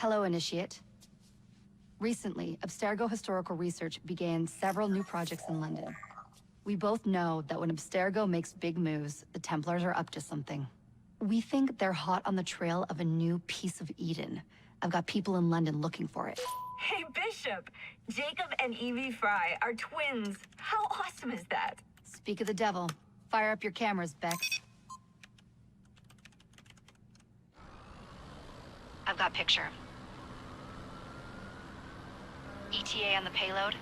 Hello, Initiate. Recently, Abstergo Historical Research began several new projects in London. We both know that when Abstergo makes big moves, the Templars are up to something. We think they're hot on the trail of a new piece of Eden. I've got people in London looking for it. Hey, Bishop! Jacob and Evie Fry are twins. How awesome is that? Speak of the devil. Fire up your cameras, Bex. I've got picture. ETA on the payload?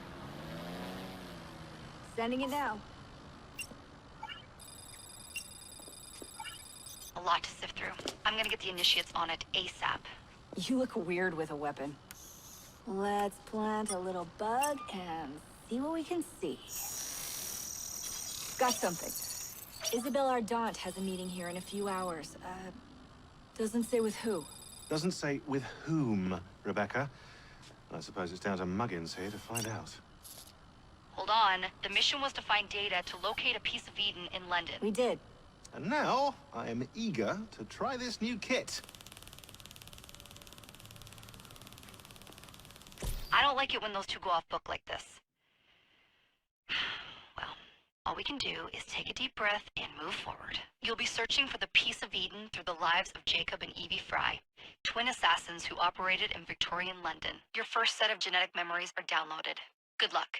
Sending it now. A lot to sift through. I'm gonna get the Initiates on it ASAP. You look weird with a weapon. Let's plant a little bug and see what we can see. Got something. Isabel Ardant has a meeting here in a few hours. Doesn't say with who. Doesn't say with whom, Rebecca. I suppose it's down to Muggins here to find out. Hold on. The mission was to find data to locate a piece of Eden in London. We did. And now, I am eager to try this new kit. I don't like it when those two go off book like this. Well, all we can do is take a deep breath and move forward. You'll be searching for the piece of Eden through the lives of Jacob and Evie Fry, twin assassins who operated in Victorian London. Your first set of genetic memories are downloaded. Good luck.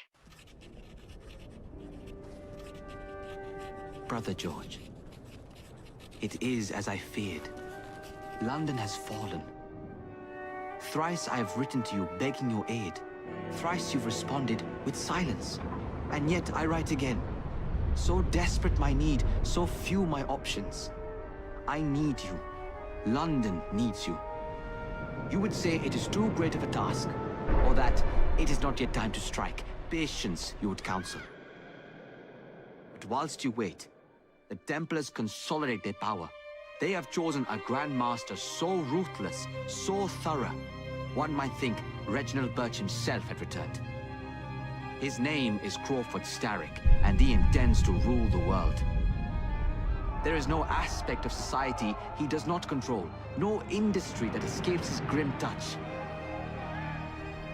Brother George, it is as I feared. London has fallen. Thrice I have written to you begging your aid. Thrice you've responded with silence. And yet I write again. So desperate my need, so few my options. I need you. London needs you. You would say it is too great of a task, or that it is not yet time to strike. Patience, you would counsel. But whilst you wait, the Templars consolidate their power. They have chosen a Grand Master so ruthless, so thorough, one might think Reginald Birch himself had returned. His name is Crawford Starrick, and he intends to rule the world. There is no aspect of society he does not control, no industry that escapes his grim touch.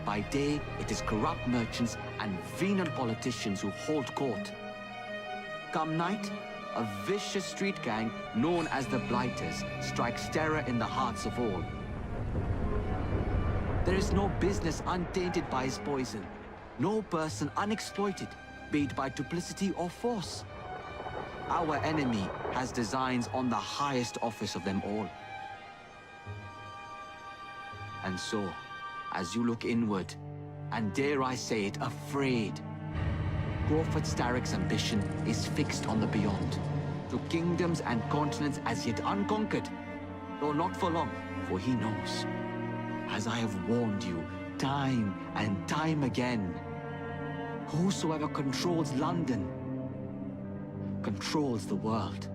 By day, it is corrupt merchants and venal politicians who hold court. Come night, a vicious street gang known as the Blighters strikes terror in the hearts of all. There is no business untainted by his poison, no person unexploited, be it by duplicity or force. Our enemy has designs on the highest office of them all. And so, as you look inward, and dare I say it, afraid, Crawford Starrick's ambition is fixed on the beyond, to kingdoms and continents as yet unconquered, though not for long, for he knows, as I have warned you time and time again, whosoever controls London controls the world.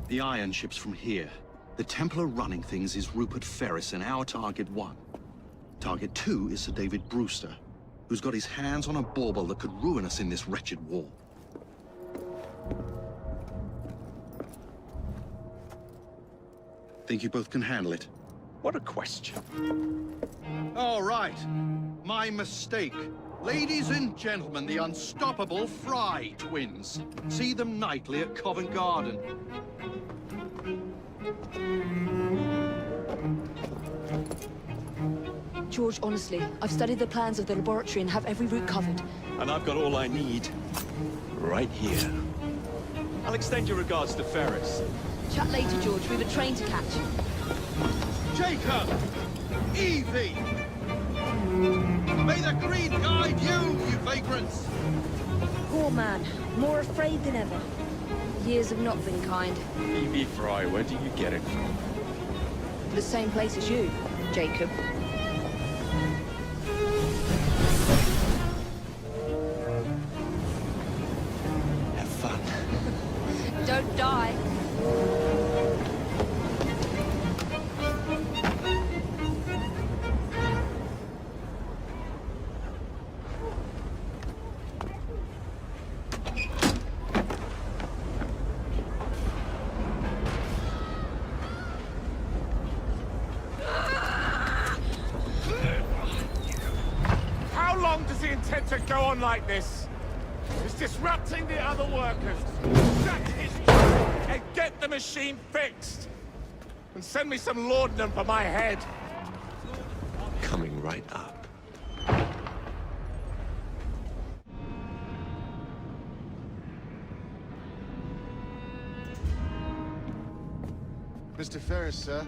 The iron ship's from here. The Templar running things is Rupert Ferris and our target 1. Target 2 is Sir David Brewster, who's got his hands on a bauble that could ruin us in this wretched war. Think you both can handle it? What a question. All right. My mistake. Ladies and gentlemen, the unstoppable Fry twins. See them nightly at Covent Garden. George, honestly, I've studied the plans of the laboratory and have every route covered. And I've got all I need right here. I'll extend your regards to Ferris. Chat later, George. We've a train to catch. Jacob! Evie! May the greed guide you, you vagrants! Poor man, more afraid than ever. Years have not been kind. Evie Fry, where do you get it from? The same place as you, Jacob. Have fun. Don't die. intend to go on like this. It's disrupting the other workers. Shut his trap and get the machine fixed. And send me some laudanum for my head. Coming right up. Mr. Ferris, sir.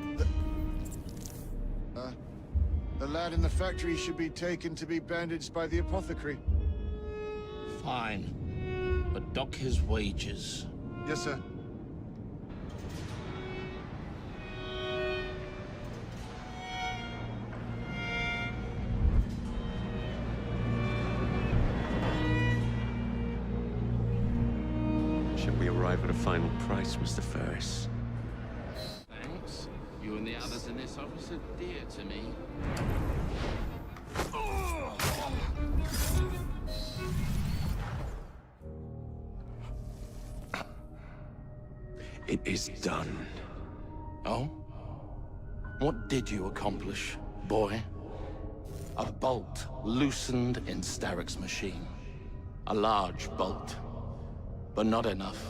The lad in the factory should be taken to be bandaged by the apothecary. Fine. But dock his wages. Yes, sir. Shall we arrive at a final price, Mr. Ferris? Thanks. You and the others in this office are dear to me. It is done. Oh? What did you accomplish, boy? A bolt loosened in Starrick's machine. A large bolt. But not enough.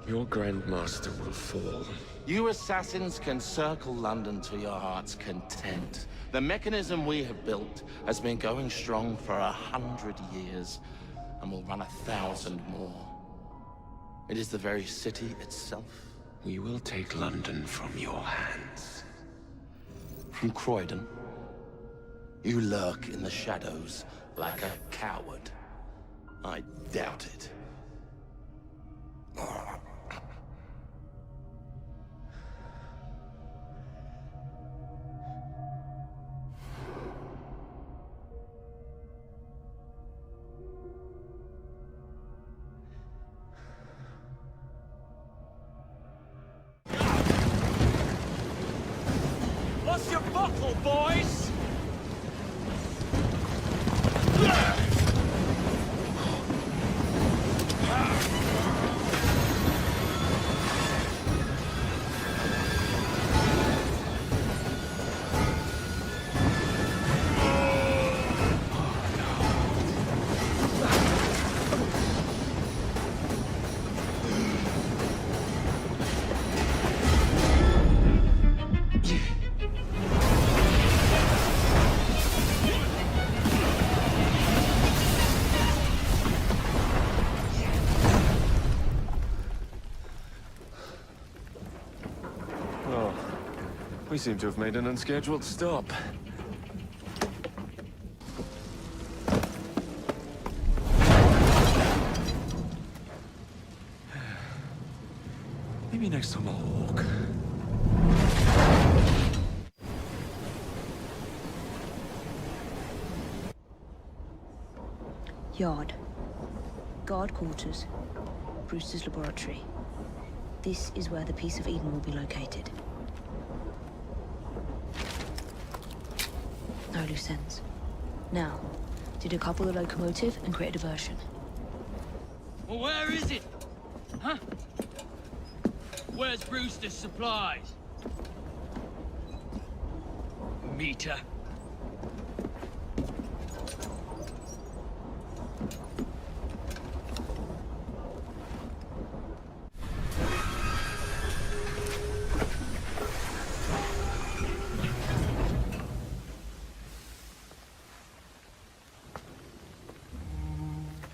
Your Grandmaster will fall. You assassins can circle London to your heart's content. The mechanism we have built has been going strong for 100 years, and will run 1,000 more. It is the very city itself. We will take London from your hands. From Croydon? You lurk in the shadows like a coward. I doubt it. What's your bottle, boys? We seem to have made an unscheduled stop. Maybe next time I'll walk. Yard. Guard quarters. Brewster's laboratory. This is where the piece of Eden will be located. No loose ends. Now, to decouple the locomotive and create a diversion. Well, where is it? Huh? Where's Brewster's supplies? Meter.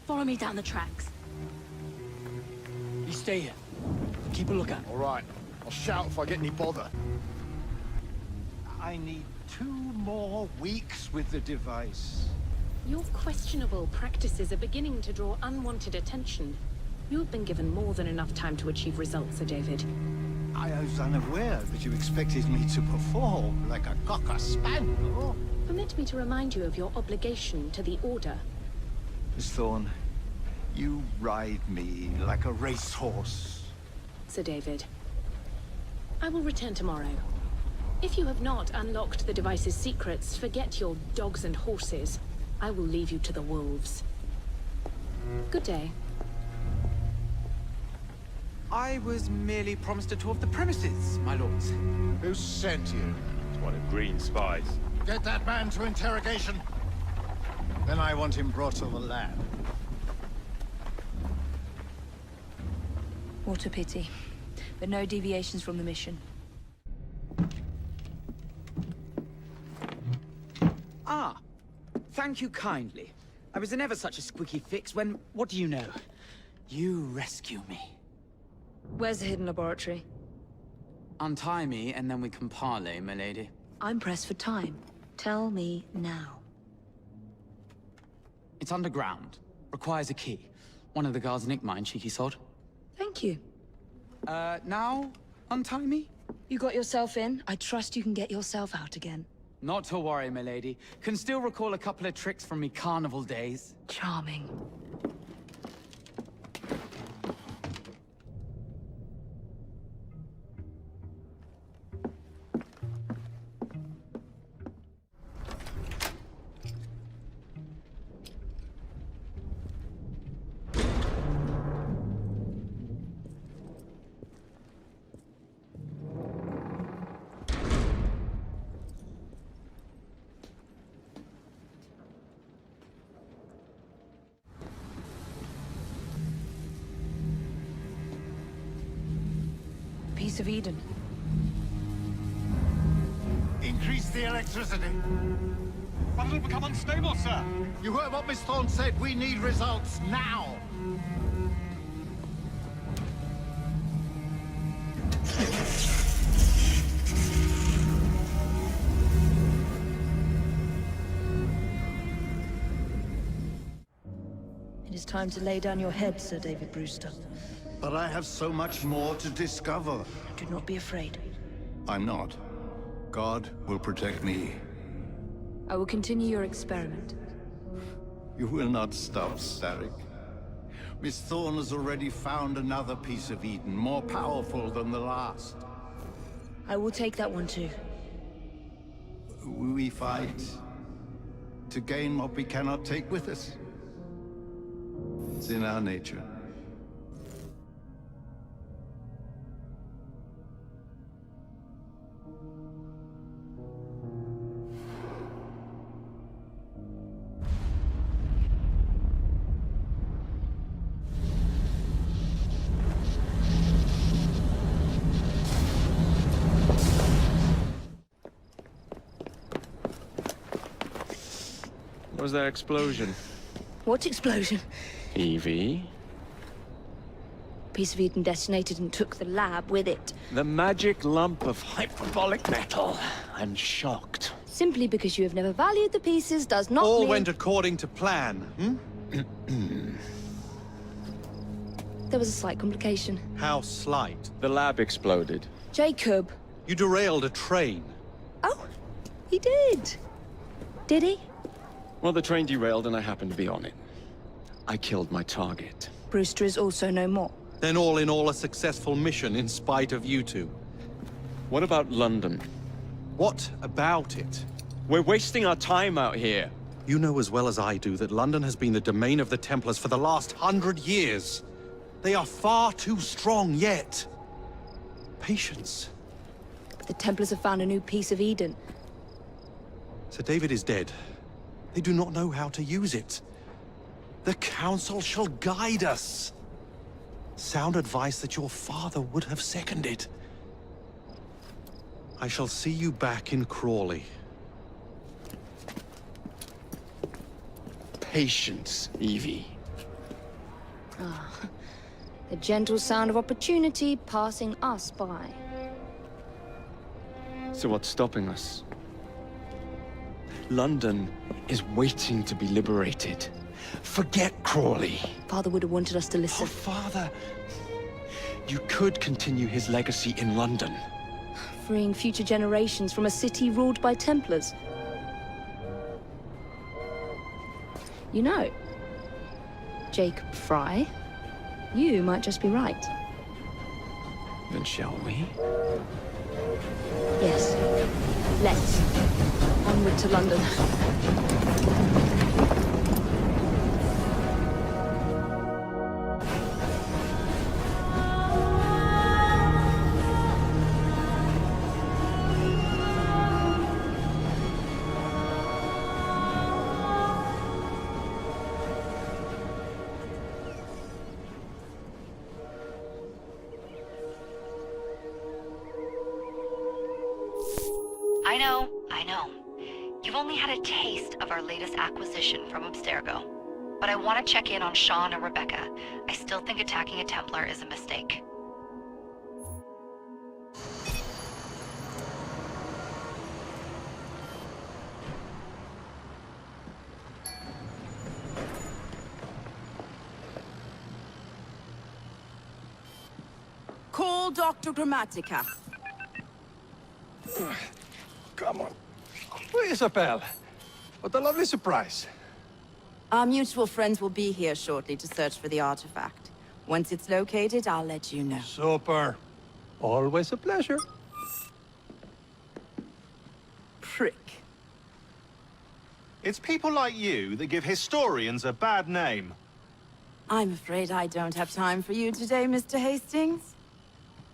Follow me down the tracks. You stay here. Keep a lookout. All right. I'll shout if I get any bother. I need 2 more weeks with the device. Your questionable practices are beginning to draw unwanted attention. You have been given more than enough time to achieve results, Sir David. I was unaware that you expected me to perform like a cocker spaniel. Permit me to remind you of your obligation to the Order. Miss Thorne, you ride me like a racehorse. Sir David. I will return tomorrow. If you have not unlocked the device's secrets, forget your dogs and horses. I will leave you to the wolves. Good day. I was merely promised a tour of the premises, my lords. Who sent you? It's one of Green's spies. Get that man to interrogation. Then I want him brought to the lab. What a pity. But no deviations from the mission. Ah, thank you kindly. I was in ever such a squeaky fix when, what do you know? You rescue me. Where's the hidden laboratory? Untie me, and then we can parley, my lady. I'm pressed for time. Tell me now. It's underground. Requires a key. One of the guards nicked mine, cheeky sod. Thank you. Now untie me? You got yourself in. I trust you can get yourself out again. Not to worry, my lady. Can still recall a couple of tricks from me carnival days. Charming. Piece of Eden. Increase the electricity. But it'll become unstable, sir. You heard what Miss Thorne said. We need results now. It is time to lay down your head, Sir David Brewster. But I have so much more to discover. Do not be afraid. I'm not. God will protect me. I will continue your experiment. You will not stop, Starrick. Miss Thorne has already found another piece of Eden, more powerful than the last. I will take that one too. We fight to gain what we cannot take with us. It's in our nature. What was that explosion? What explosion? Evie? Piece of Eden detonated and took the lab with it. The magic lump of hyperbolic metal. I'm shocked. Simply because you have never valued the pieces does not All mean... went according to plan, There was a slight complication. How slight? The lab exploded. Jacob. You derailed a train. Oh, he did. Did he? Well, the train derailed and I happened to be on it. I killed my target. Brewster is also no more. Then all in all a successful mission in spite of you two. What about London? What about it? We're wasting our time out here. You know as well as I do that London has been the domain of the Templars for the last 100 years. They are far too strong yet. Patience. But the Templars have found a new piece of Eden. Sir David is dead. They do not know how to use it. The Council shall guide us. Sound advice that your father would have seconded. I shall see you back in Crawley. Patience, Evie. Ah, the gentle sound of opportunity passing us by. So what's stopping us? London is waiting to be liberated. Forget Crawley. Father would have wanted us to listen. Oh, Father! You could continue his legacy in London. Freeing future generations from a city ruled by Templars. You know, Jacob Fry, you might just be right. Then shall we? Yes. Let's. Onward to London. I know. You've only had a taste of our latest acquisition from Abstergo. But I want to check in on Sean and Rebecca. I still think attacking a Templar is a mistake. Call Dr. Grammatica. Come on. Isabel. What a lovely surprise. Our mutual friends will be here shortly to search for the artifact. Once it's located, I'll let you know. Super. Always a pleasure. Prick. It's people like you that give historians a bad name. I'm afraid I don't have time for you today, Mr. Hastings.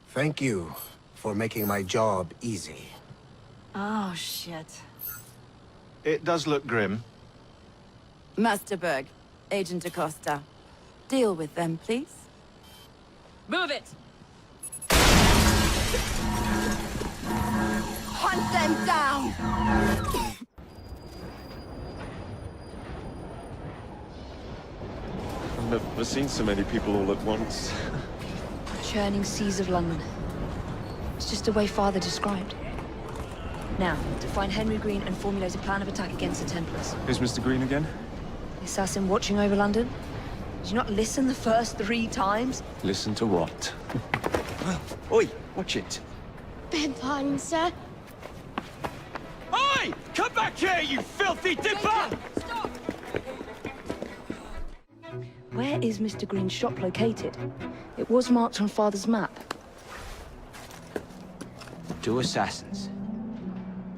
Thank you for making my job easy. Oh, shit. It does look grim. Master Berg, Agent Acosta. Deal with them, please. Move it! Hunt them down! I've never seen so many people all at once. Churning seas of London. It's just the way Father described. Now, to find Henry Green and formulate a plan of attack against the Templars. Who's Mr. Green again? The assassin watching over London? Did you not listen the first 3 times? Listen to what? Oi, watch it. Beg pardon, sir. Oi! Come back here, you filthy dipper! Stop! Where is Mr. Green's shop located? It was marked on Father's map. 2 assassins.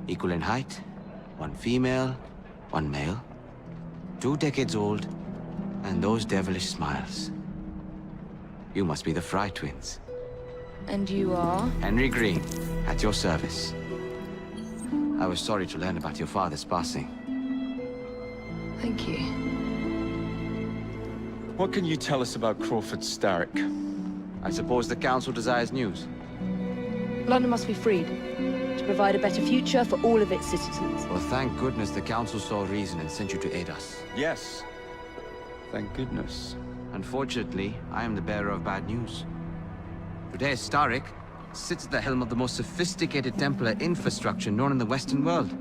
Equal in height, 1 female, 1 male. 2 decades old, and those devilish smiles. You must be the Fry twins. And you are? Henry Green, at your service. I was sorry to learn about your father's passing. Thank you. What can you tell us about Crawford Starrick? I suppose the Council desires news. London must be freed, to provide a better future for all of its citizens. Well, thank goodness the Council saw reason and sent you to aid us. Yes. Thank goodness. Unfortunately, I am the bearer of bad news. Today, Starrick sits at the helm of the most sophisticated Templar infrastructure known in the Western world.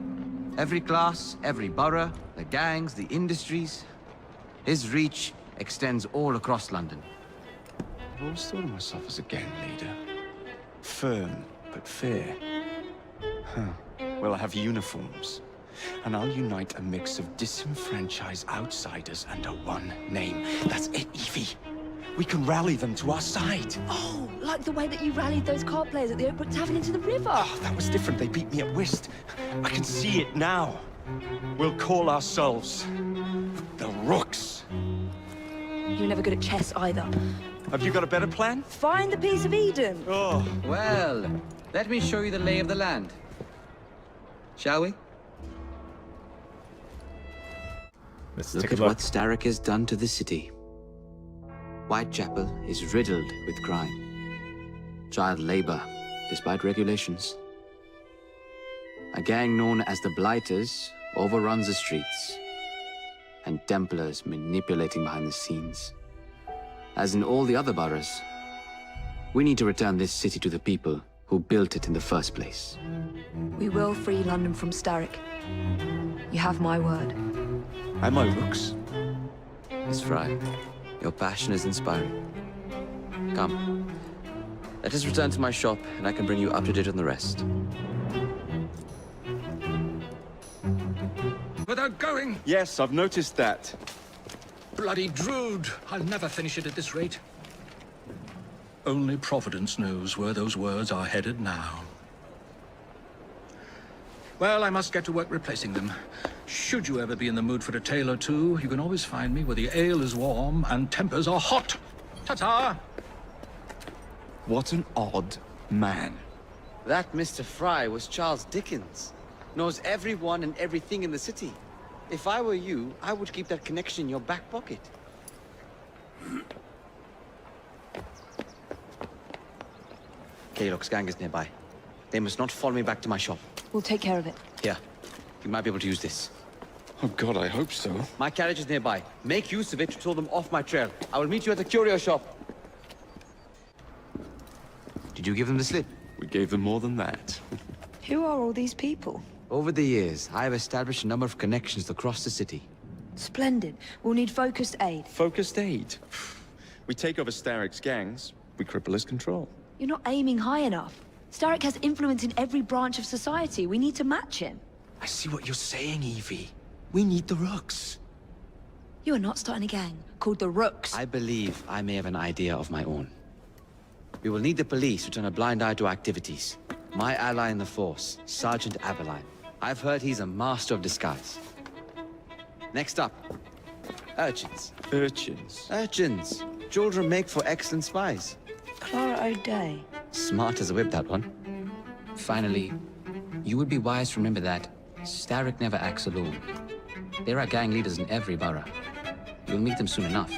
Every class, every borough, the gangs, the industries. His reach extends all across London. I've always thought of myself as a gang leader. Firm, but fair. Huh. Well, I have uniforms. And I'll unite a mix of disenfranchised outsiders under one name. That's it, Evie. We can rally them to our side. Oh, like the way that you rallied those card players at the Oakbrook Tavern into the river. Oh, that was different. They beat me at whist. I can see it now. We'll call ourselves the Rooks. You're never good at chess either. Have you got a better plan? Find the piece of Eden. Oh. Well, let me show you the lay of the land. Shall we? Look at what Starrick has done to the city. Whitechapel is riddled with crime. Child labor, despite regulations. A gang known as the Blighters overruns the streets. And Templars manipulating behind the scenes. As in all the other boroughs, we need to return this city to the people who built it in the first place. We will free London from Starrick. You have my word. And my Rooks. Miss Fry, your passion is inspiring. Come. Let us return to my shop, and I can bring you up to date on the rest. Without going? Yes, I've noticed that. Bloody Drood. I'll never finish it at this rate. Only Providence knows where those words are headed now. Well, I must get to work replacing them. Should you ever be in the mood for a tale or two, you can always find me where the ale is warm and tempers are hot. Ta-ta! What an odd man. That Mr. Fry was Charles Dickens. Knows everyone and everything in the city. If I were you, I would keep that connection in your back pocket. Kaylock's gang is nearby. They must not follow me back to my shop. We'll take care of it. Here. You might be able to use this. Oh God, I hope so. My carriage is nearby. Make use of it to throw them off my trail. I will meet you at the curio shop. Did you give them the slip? We gave them more than that. Who are all these people? Over the years, I have established a number of connections across the city. Splendid. We'll need focused aid. Focused aid? We take over Starrick's gangs, we cripple his control. You're not aiming high enough. Starrick has influence in every branch of society. We need to match him. I see what you're saying, Evie. We need the Rooks. You are not starting a gang called the Rooks. I believe I may have an idea of my own. We will need the police to turn a blind eye to activities. My ally in the force, Sergeant Aberline. I've heard he's a master of disguise. Next up, urchins. Urchins? Urchins. Children make for excellent spies. Clara O'Day. Smart as a whip, that one. Finally, you would be wise to remember that Starrick never acts alone. There are gang leaders in every borough. You'll meet them soon enough,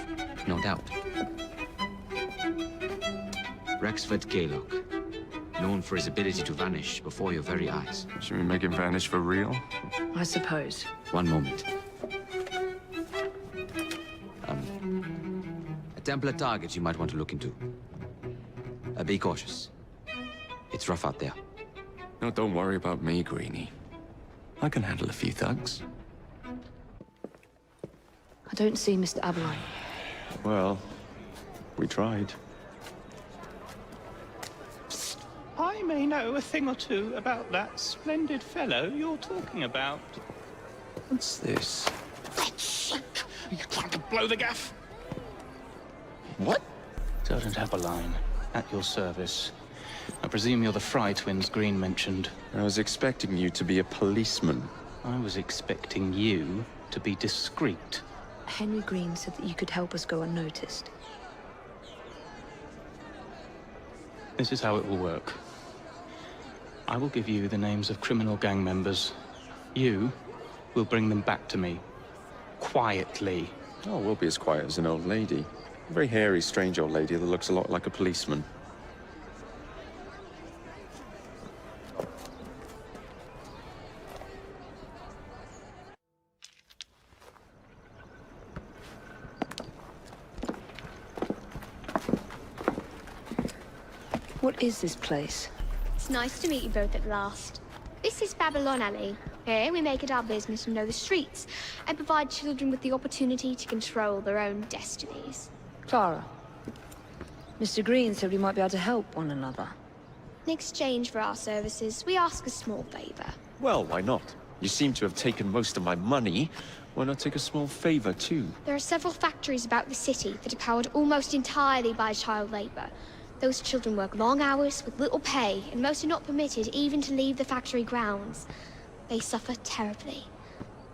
no doubt. Rexford Kaylock, known for his ability to vanish before your very eyes. Should we make him vanish for real? I suppose. One moment. A Templar target you might want to look into. Be cautious. It's rough out there. No, don't worry about me, Greenie. I can handle a few thugs. I don't see Mr. Aberline. Well, we tried. I may know a thing or two about that splendid fellow you're talking about. What's this? God's sake! Are you trying to blow the gaff? What? Sergeant Aberline, at your service. I presume you're the Fry twins Green mentioned. I was expecting you to be a policeman. I was expecting you to be discreet. Henry Green said that you could help us go unnoticed. This is how it will work. I will give you the names of criminal gang members. You will bring them back to me. Quietly. Oh, we'll be as quiet as an old lady. A very hairy, strange old lady that looks a lot like a policeman. What is this place? It's nice to meet you both at last. This is Babylon Alley. Here we make it our business to know the streets and provide children with the opportunity to control their own destinies. Clara. Mr. Green said we might be able to help one another. In exchange for our services, we ask a small favor. Well, why not? You seem to have taken most of my money. Why not take a small favor, too? There are several factories about the city that are powered almost entirely by child labor. Those children work long hours with little pay, and most are not permitted even to leave the factory grounds. They suffer terribly.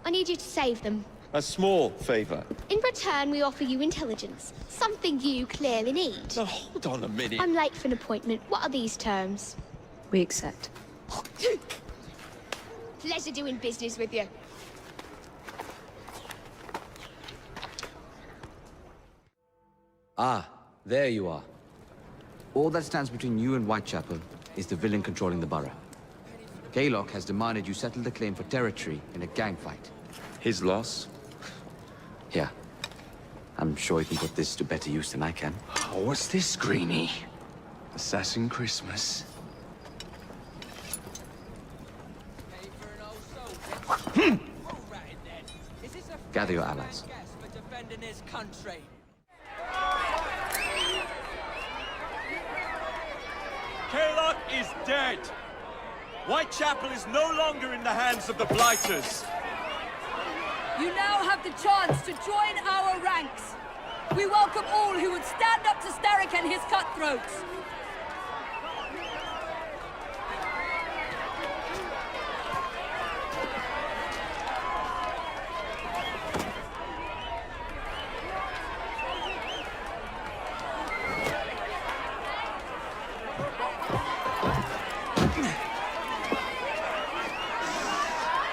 I need you to save them. A small favor. In return, we offer you intelligence, something you clearly need. Now, hold on a minute. I'm late for an appointment. What are these terms? We accept. Pleasure doing business with you. Ah, there you are. All that stands between you and Whitechapel is the villain controlling the borough. Kaylock has demanded you settle the claim for territory in a gang fight. His loss? Yeah. I'm sure he can put this to better use than I can. Oh, what's this, Greenie? Assassin Christmas. Gather your allies. Kaylock is dead. Whitechapel is no longer in the hands of the Blighters. You now have the chance to join our ranks. We welcome all who would stand up to Starrick and his cutthroats.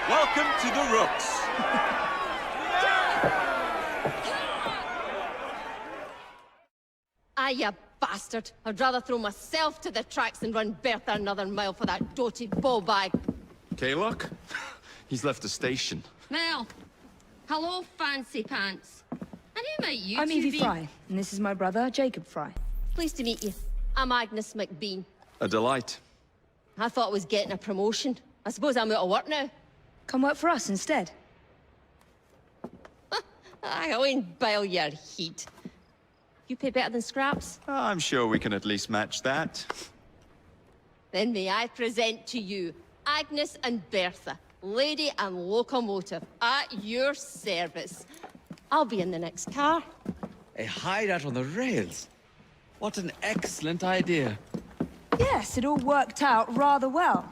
Welcome to the Rooks. Ah, you bastard. I'd rather throw myself to the tracks than run Bertha another mile for that doted ball bag. Kaylock? He's left the station. Mel. Hello, fancy pants. And who might you I'm two Evie be? Fry, and this is my brother, Jacob Fry. Pleased to meet you. I'm Agnes McBean. A delight. I thought I was getting a promotion. I suppose I'm out of work now. Come work for us instead. I won't bile your heat. You pay better than scraps? I'm sure we can at least match that. Then may I present to you Agnes and Bertha, lady and locomotive, at your service. I'll be in the next car. A hideout on the rails. What an excellent idea. Yes, it all worked out rather well.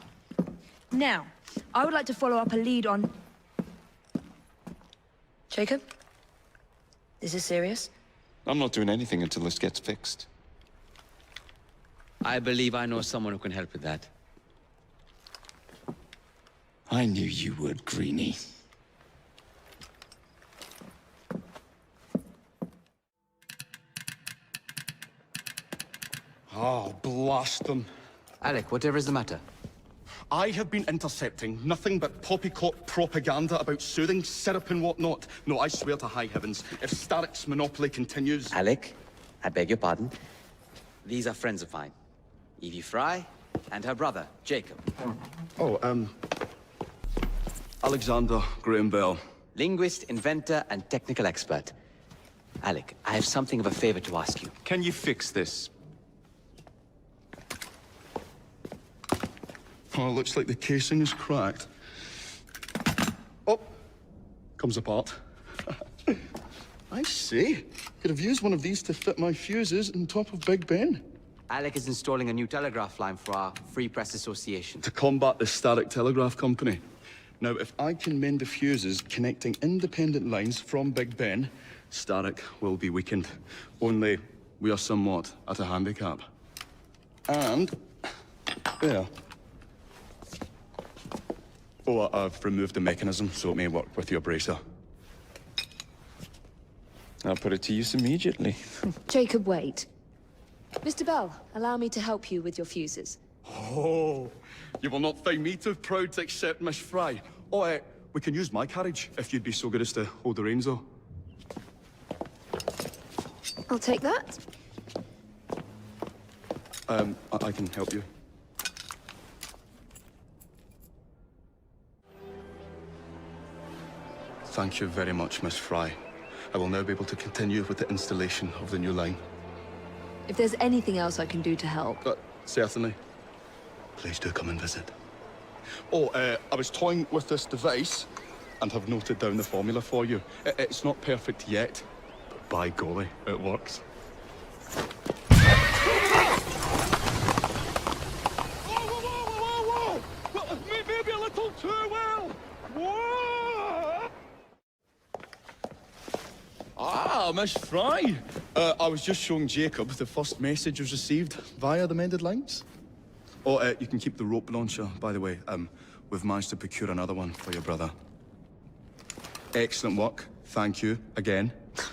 Now, I would like to follow up a lead on... Jacob? Is this serious? I'm not doing anything until this gets fixed. I believe I know someone who can help with that. I knew you would, Greenie. Oh, blast them. Alec, whatever is the matter? I have been intercepting nothing but poppycock propaganda about soothing syrup and whatnot. No, I swear to high heavens, if Starrick's monopoly continues... Alec, I beg your pardon. These are friends of mine. Evie Fry and her brother, Jacob. Oh, Alexander Graham Bell. Linguist, inventor, and technical expert. Alec, I have something of a favor to ask you. Can you fix this? Oh, looks like the casing is cracked. Oh, comes apart. I see. Could have used one of these to fit my fuses on top of Big Ben. Alec is installing a new telegraph line for our Free Press Association. To combat the Starrick Telegraph Company. Now, if I can mend the fuses connecting independent lines from Big Ben, Starrick will be weakened. Only, we are somewhat at a handicap. And... there. Oh, I've removed the mechanism, so it may work with your bracer. I'll put it to use immediately. Jacob, wait. Mr. Bell, allow me to help you with your fuses. Oh, you will not find me too proud to accept Miss Fry. Oh, we can use my carriage, if you'd be so good as to hold the reins, though. I'll take that. I can help you. Thank you very much, Miss Fry. I will now be able to continue with the installation of the new line. If there's anything else I can do to help... Certainly. Please do come and visit. Oh, I was toying with this device and have noted down the formula for you. It's not perfect yet, but by golly, it works. Whoa! Maybe a little too well! Whoa! Ah, Miss Fry. I was just showing Jacob the first message was received via the mended lines. Oh, you can keep the rope launcher, by the way. We've managed to procure another one for your brother. Excellent work. Thank you, again.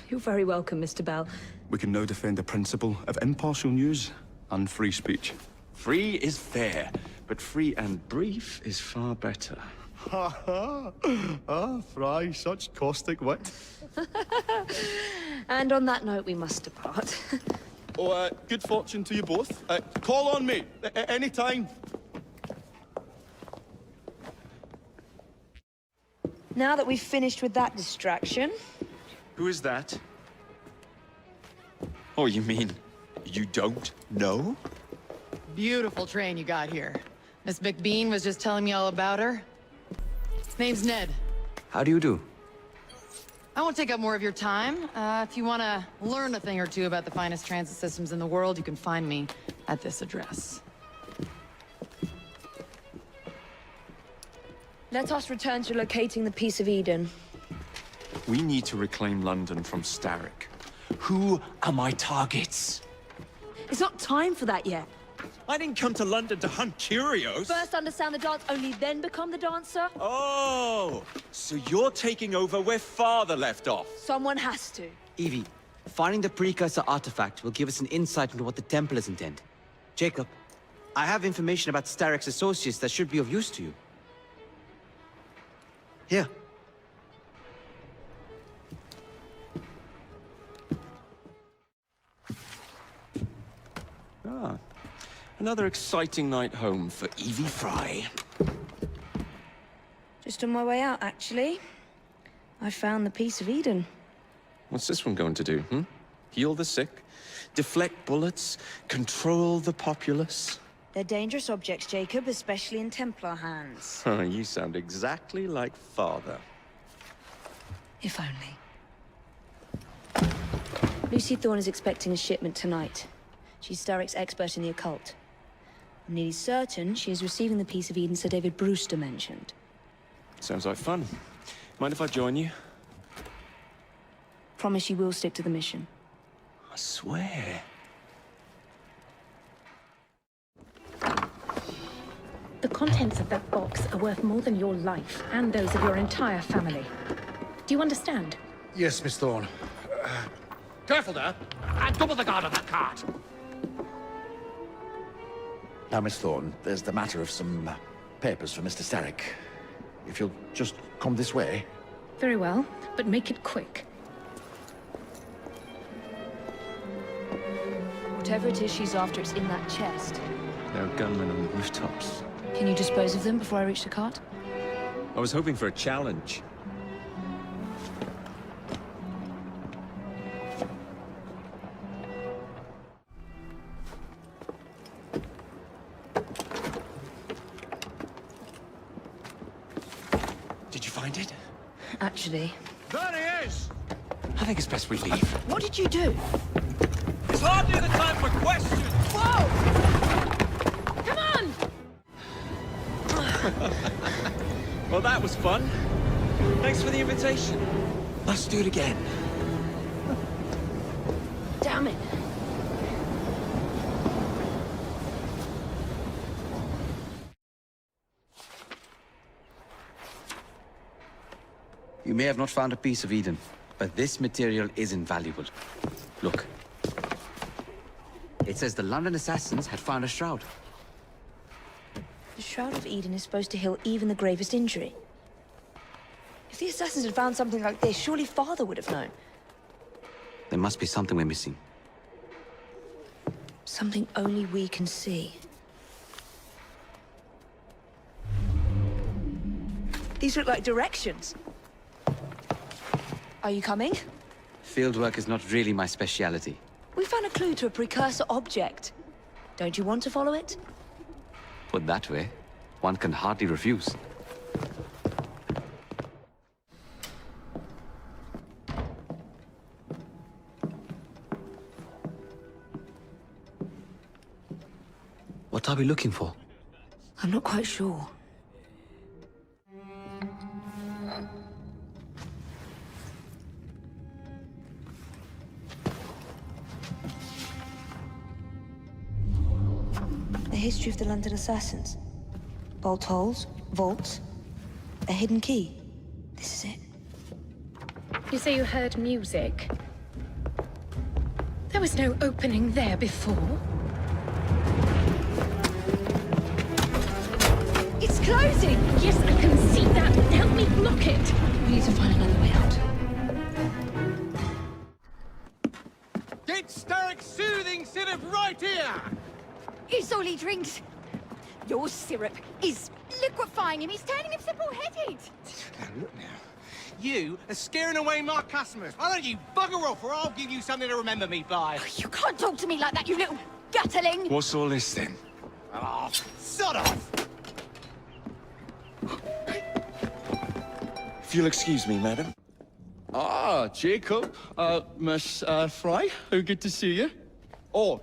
You're very welcome, Mr. Bell. We can now defend the principle of impartial news and free speech. Free is fair, but free and brief is far better. Ha ha! Ah, Fry, such caustic wit. And on that note, we must depart. Oh, good fortune to you both. Call on me, anytime. Now that we've finished with that distraction... Who is that? Oh, you mean you don't know? Beautiful train you got here. Miss McBean was just telling me all about her. Name's Ned. How do you do? I won't take up more of your time. If you want to learn a thing or two about the finest transit systems in the world, you can find me at this address. Let us return to locating the Piece of Eden. We need to reclaim London from Starrick. Who are my targets? It's not time for that yet. I didn't come to London to hunt curios. First understand the dance, only then become the dancer? Oh, so you're taking over where Father left off. Someone has to. Evie, finding the precursor artifact will give us an insight into what the Templars intend. Jacob, I have information about Starrick's associates that should be of use to you. Here. Ah, another exciting night home for Evie Fry. Just on my way out, actually. I found the piece of Eden. What's this one going to do, Heal the sick, deflect bullets, control the populace? They're dangerous objects, Jacob, especially in Templar hands. You sound exactly like Father. If only. Lucy Thorne is expecting a shipment tonight. She's Starrick's expert in the occult. I'm nearly certain she is receiving the piece of Eden Sir David Brewster mentioned. Sounds like fun. Mind if I join you? Promise you will stick to the mission. I swear. The contents of that box are worth more than your life and those of your entire family. Do you understand? Yes, Miss Thorne. Careful there! And double the guard on that cart! Now, Miss Thorne, there's the matter of some papers for Mr. Starrick. If you'll just come this way. Very well, but make it quick. Whatever it is she's after, it's in that chest. There are gunmen on the rooftops. Can you dispose of them before I reach the cart? I was hoping for a challenge. Did you find it? Actually. There he is! I think it's best we leave. What did you do? It's hardly the time for questions! Whoa! Come on! Well, that was fun. Thanks for the invitation. Let's do it again. Damn it. You may have not found a piece of Eden, but this material is invaluable. Look. It says the London assassins had found a shroud. The Shroud of Eden is supposed to heal even the gravest injury. If the assassins had found something like this, surely Father would have known. There must be something we're missing. Something only we can see. These look like directions. Are you coming? Fieldwork is not really my speciality. We found a clue to a precursor object. Don't you want to follow it? Put that way, one can hardly refuse. What are we looking for? I'm not quite sure. The history of the London assassins. Bolt holes, vaults, a hidden key. This is it. You say you heard music. There was no opening there before. It's closing! Yes, I can see that. Help me block it. We need to find another way out. Get Starrick's soothing syrup right here! It's all he drinks. Your syrup is liquefying him. He's turning him simple-headed. Now, look now. You are scaring away my customers. Why don't you bugger off, or I'll give you something to remember me by. You can't talk to me like that, you little gutterling. What's all this then? Oh, sod off! If you'll excuse me, madam. Ah, Jacob. Miss Fry, how good to see you. Oh,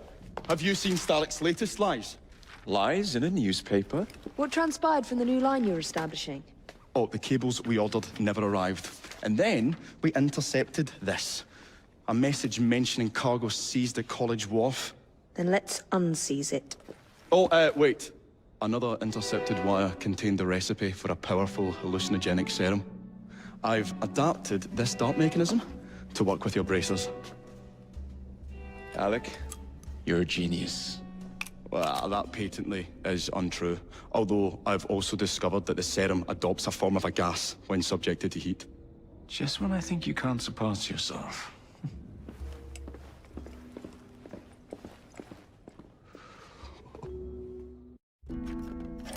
have you seen Starrick's latest lies? Lies in a newspaper? What transpired from the new line you're establishing? Oh, the cables we ordered never arrived. And then we intercepted this. A message mentioning cargo seized at College Wharf. Then let's unseize it. Oh, wait. Another intercepted wire contained the recipe for a powerful hallucinogenic serum. I've adapted this dart mechanism to work with your bracers. Alec, you're a genius. Well, that patently is untrue. Although I've also discovered that the serum adopts a form of a gas when subjected to heat. Just when I think you can't surpass yourself.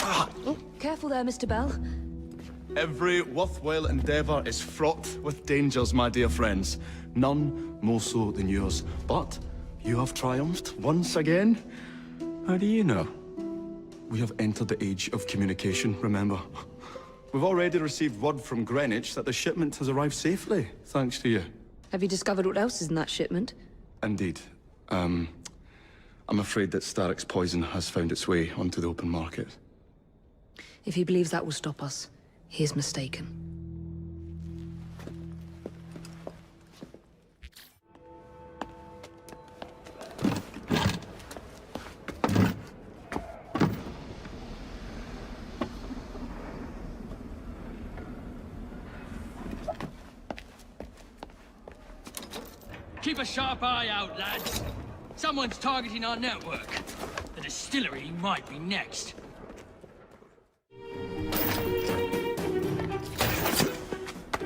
Oh, careful there, Mr. Bell. Every worthwhile endeavor is fraught with dangers, my dear friends. None more so than yours. But you have triumphed once again. How do you know? We have entered the age of communication, remember? We've already received word from Greenwich that the shipment has arrived safely, thanks to you. Have you discovered what else is in that shipment? Indeed. I'm afraid that Starrick's poison has found its way onto the open market. If he believes that will stop us, he is mistaken. Keep a sharp eye out, lads. Someone's targeting our network. The distillery might be next.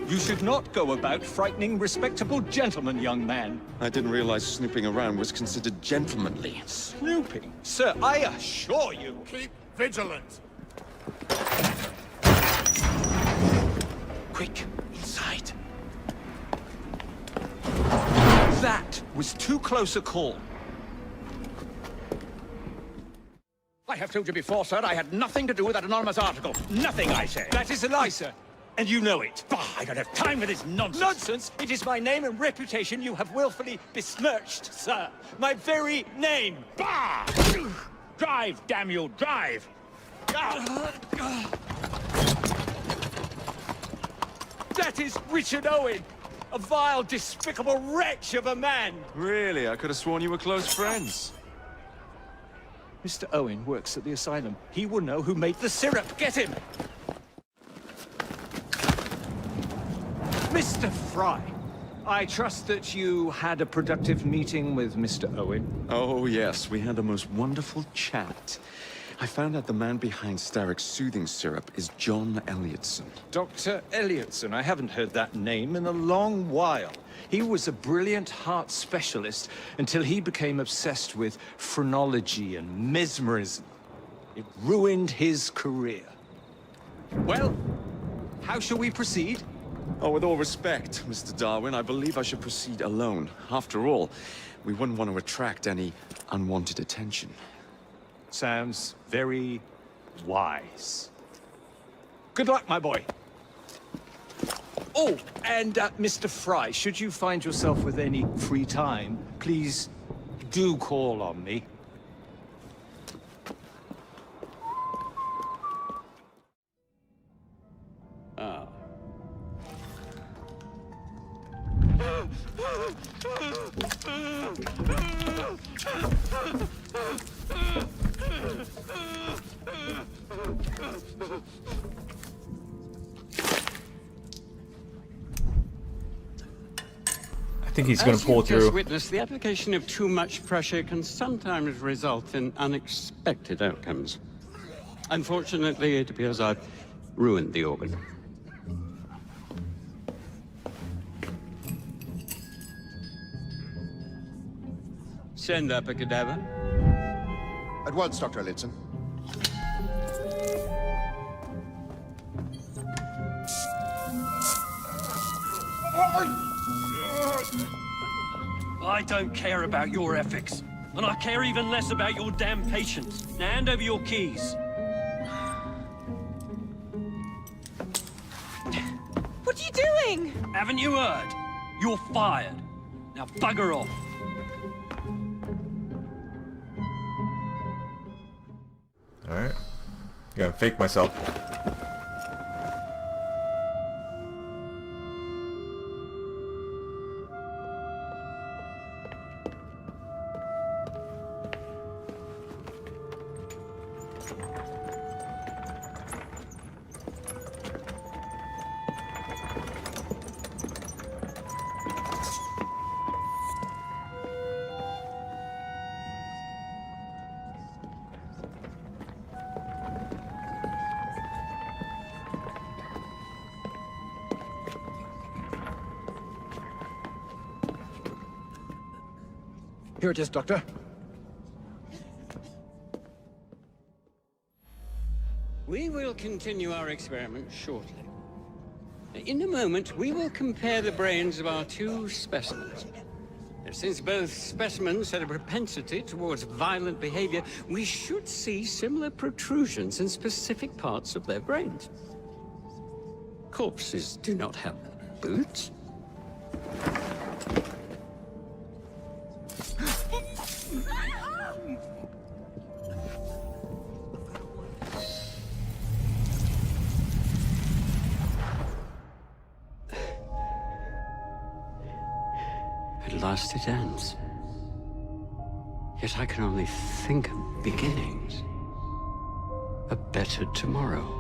You should not go about frightening respectable gentlemen, young man. I didn't realize snooping around was considered gentlemanly. Snooping? Sir, I assure you... Keep vigilant. Quick, inside. That was too close a call. I have told you before, sir, I had nothing to do with that anonymous article. Nothing, I say. That is a lie, sir. And you know it. Bah, I don't have time for this nonsense. Nonsense? It is my name and reputation you have willfully besmirched, sir. My very name. Bah! Drive, damn you, drive! That is Richard Owen, a vile, despicable wretch of a man. Really? I could have sworn you were close friends. Mr. Owen works at the asylum. He will know who made the syrup. Get him! Mr. Fry, I trust that you had a productive meeting with Mr. Owen. Oh, yes. We had the most wonderful chat. I found out the man behind Starrick's soothing syrup is John Elliotson. Dr. Elliotson, I haven't heard that name in a long while. He was a brilliant heart specialist until he became obsessed with phrenology and mesmerism. It ruined his career. Well, how shall we proceed? Oh, with all respect, Mr. Darwin, I believe I should proceed alone. After all, we wouldn't want to attract any unwanted attention. Sounds very wise. Good luck, my boy. Oh, and Mr. Fry, should you find yourself with any free time, please do call on me. Ah. I think he's going to pull As you've through. just witnessed, the application of too much pressure can sometimes result in unexpected outcomes. Unfortunately, it appears I've ruined the organ. Send up a cadaver. At once, Dr. Elliotson. I don't care about your ethics. And I care even less about your damn patience. Now hand over your keys. What are you doing? Haven't you heard? You're fired. Now bugger off. Alright. Gotta fake myself. Here it is, Doctor. We will continue our experiment shortly. In a moment, we will compare the brains of our two specimens. Since both specimens had a propensity towards violent behavior, we should see similar protrusions in specific parts of their brains. Corpses do not have boots. At last it ends. Yet I can only think of beginnings. A better tomorrow.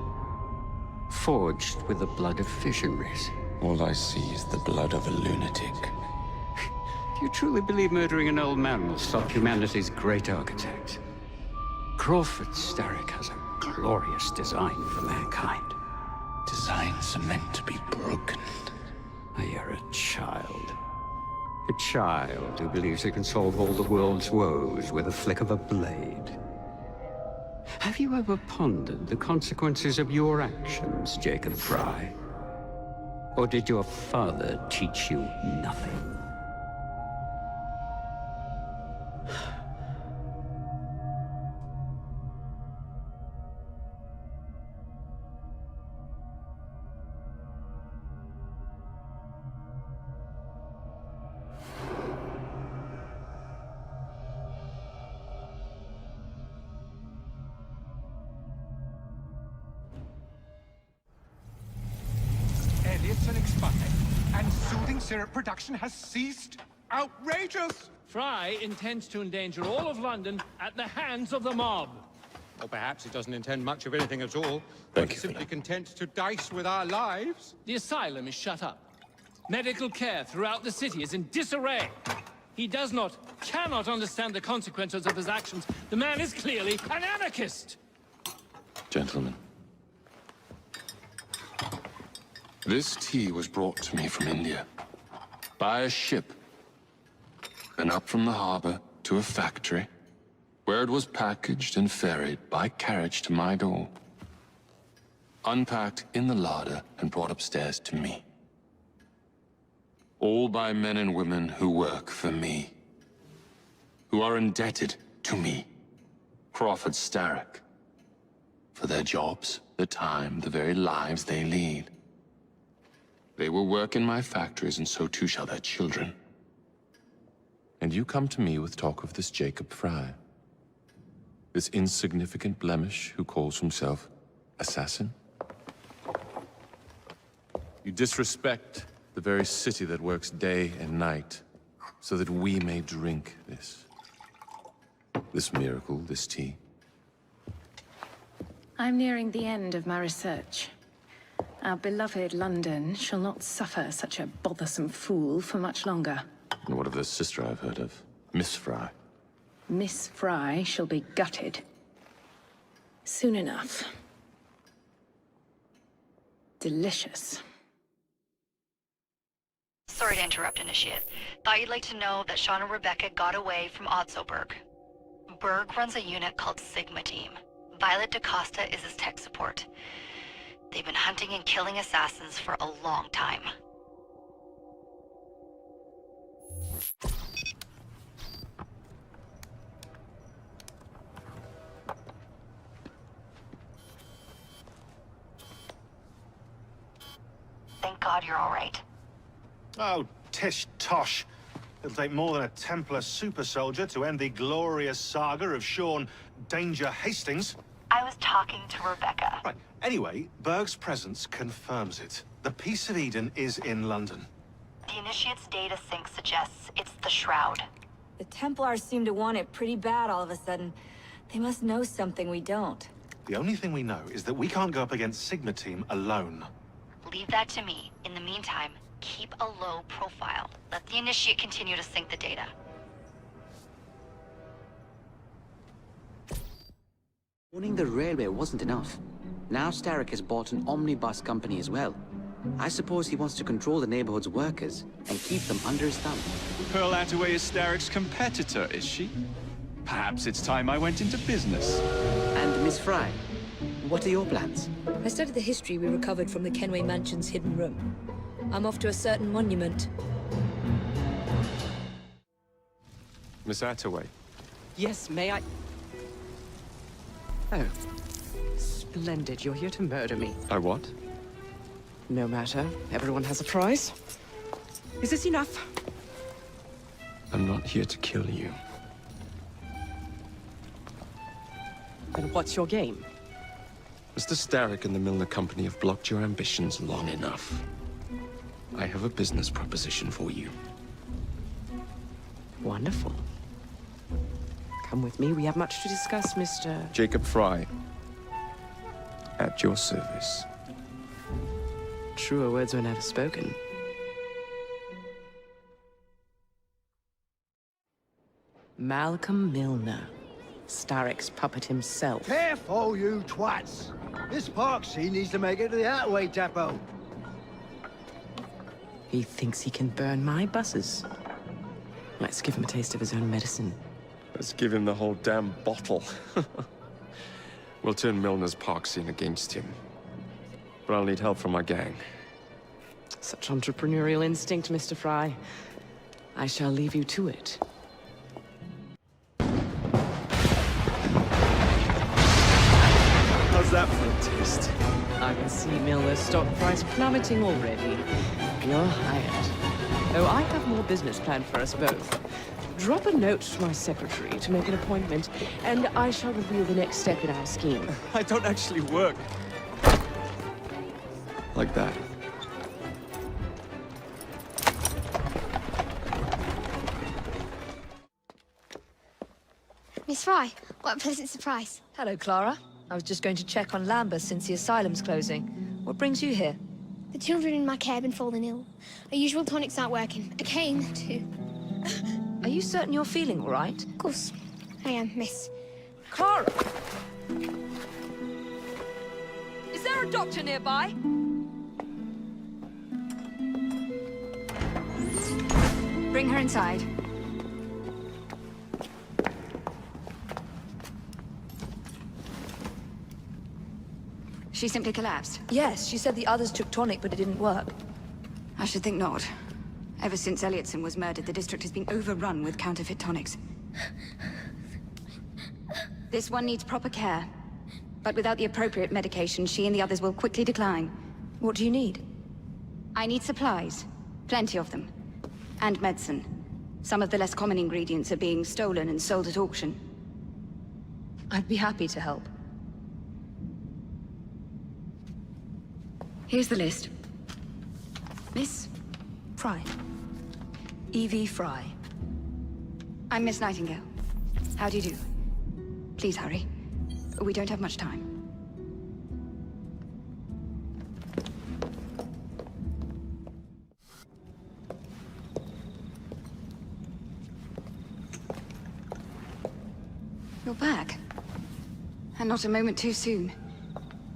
Forged with the blood of visionaries. All I see is the blood of a lunatic. Do you truly believe murdering an old man will stop humanity's great architect? Crawford Starrick has a glorious design for mankind. Designs are meant to be broken. You're a child. A child who believes he can solve all the world's woes with a flick of a blade. Have you ever pondered the consequences of your actions, Jacob Fry? Or did your father teach you nothing? Elliotson expired, and soothing syrup production has ceased. Outrageous! Fry intends to endanger all of London at the hands of the mob. Or perhaps he doesn't intend much of anything at all. Thank you, Simply content to dice with our lives. The asylum is shut up. Medical care throughout the city is in disarray. He cannot understand the consequences of his actions. The man is clearly an anarchist! Gentlemen. This tea was brought to me from India. By a ship. Then up from the harbor to a factory, where it was packaged and ferried by carriage to my door. Unpacked in the larder and brought upstairs to me. All by men and women who work for me. Who are indebted to me, Crawford Starrick. For their jobs, the time, the very lives they lead. They will work in my factories, and so too shall their children. And you come to me with talk of this Jacob Fry. This insignificant blemish who calls himself assassin? You disrespect the very city that works day and night, so that we may drink this miracle, this tea. I'm nearing the end of my research. Our beloved London shall not suffer such a bothersome fool for much longer. And what of the sister I've heard of, Miss Fry? Miss Fry shall be gutted. Soon enough. Delicious. Sorry to interrupt, Initiate. Thought you'd like to know that Sean and Rebecca got away from Otzoberg. Berg runs a unit called Sigma Team. Violet DaCosta is his tech support. They've been hunting and killing assassins for a long time. Thank God you're all right. Oh, tish tosh. It'll take more than a Templar super soldier to end the glorious saga of Sean Danger Hastings. I was talking to Rebecca. Right. Anyway, Berg's presence confirms it. The Peace of Eden is in London. The Initiate's data sync suggests it's the Shroud. The Templars seem to want it pretty bad all of a sudden. They must know something we don't. The only thing we know is that we can't go up against Sigma Team alone. Leave that to me. In the meantime, keep a low profile. Let the Initiate continue to sync the data. Owning the railway wasn't enough. Now Starrick has bought an omnibus company as well. I suppose he wants to control the neighborhood's workers and keep them under his thumb. Pearl Attaway is Starrick's competitor, is she? Perhaps it's time I went into business. And Miss Fry, what are your plans? I studied the history we recovered from the Kenway Mansion's hidden room. I'm off to a certain monument. Miss Attaway. Yes, may I? Oh. Splendid. You're here to murder me. I what? No matter. Everyone has a price. Is this enough? I'm not here to kill you. Then what's your game? Mr. Starrick and the Milner Company have blocked your ambitions long enough. I have a business proposition for you. Wonderful. Come with me. We have much to discuss, Mr. Jacob Fry. At your service. Truer words were never spoken. Malcolm Milner. Starrick's puppet himself. Careful, you twats! This Parksy needs to make it to the Attaway depot. He thinks he can burn my buses. Let's give him a taste of his own medicine. Let's give him the whole damn bottle. We'll turn Milner's park scene against him. But I'll need help from my gang. Such entrepreneurial instinct, Mr. Fry. I shall leave you to it. How's that for a taste? I can see Milner's stock price plummeting already. You're hired. Oh, I have more business planned for us both. Drop a note to my secretary to make an appointment, and I shall reveal the next step in our scheme. I don't actually work. Like that. Miss Fry, what a pleasant surprise. Hello, Clara. I was just going to check on Lambeth since the asylum's closing. What brings you here? The children in my care have been falling ill. Our usual tonics aren't working. I came to... Are you certain you're feeling all right? Of course, I am, miss. Clara! Is there a doctor nearby? Bring her inside. She simply collapsed. Yes, she said the others took tonic, but it didn't work. I should think not. Ever since Elliotson was murdered, the district has been overrun with counterfeit tonics. This one needs proper care. But without the appropriate medication, she and the others will quickly decline. What do you need? I need supplies. Plenty of them. And medicine. Some of the less common ingredients are being stolen and sold at auction. I'd be happy to help. Here's the list. Miss? Fry. Evie Fry. I'm Miss Nightingale. How do you do? Please hurry. We don't have much time. You're back. And not a moment too soon.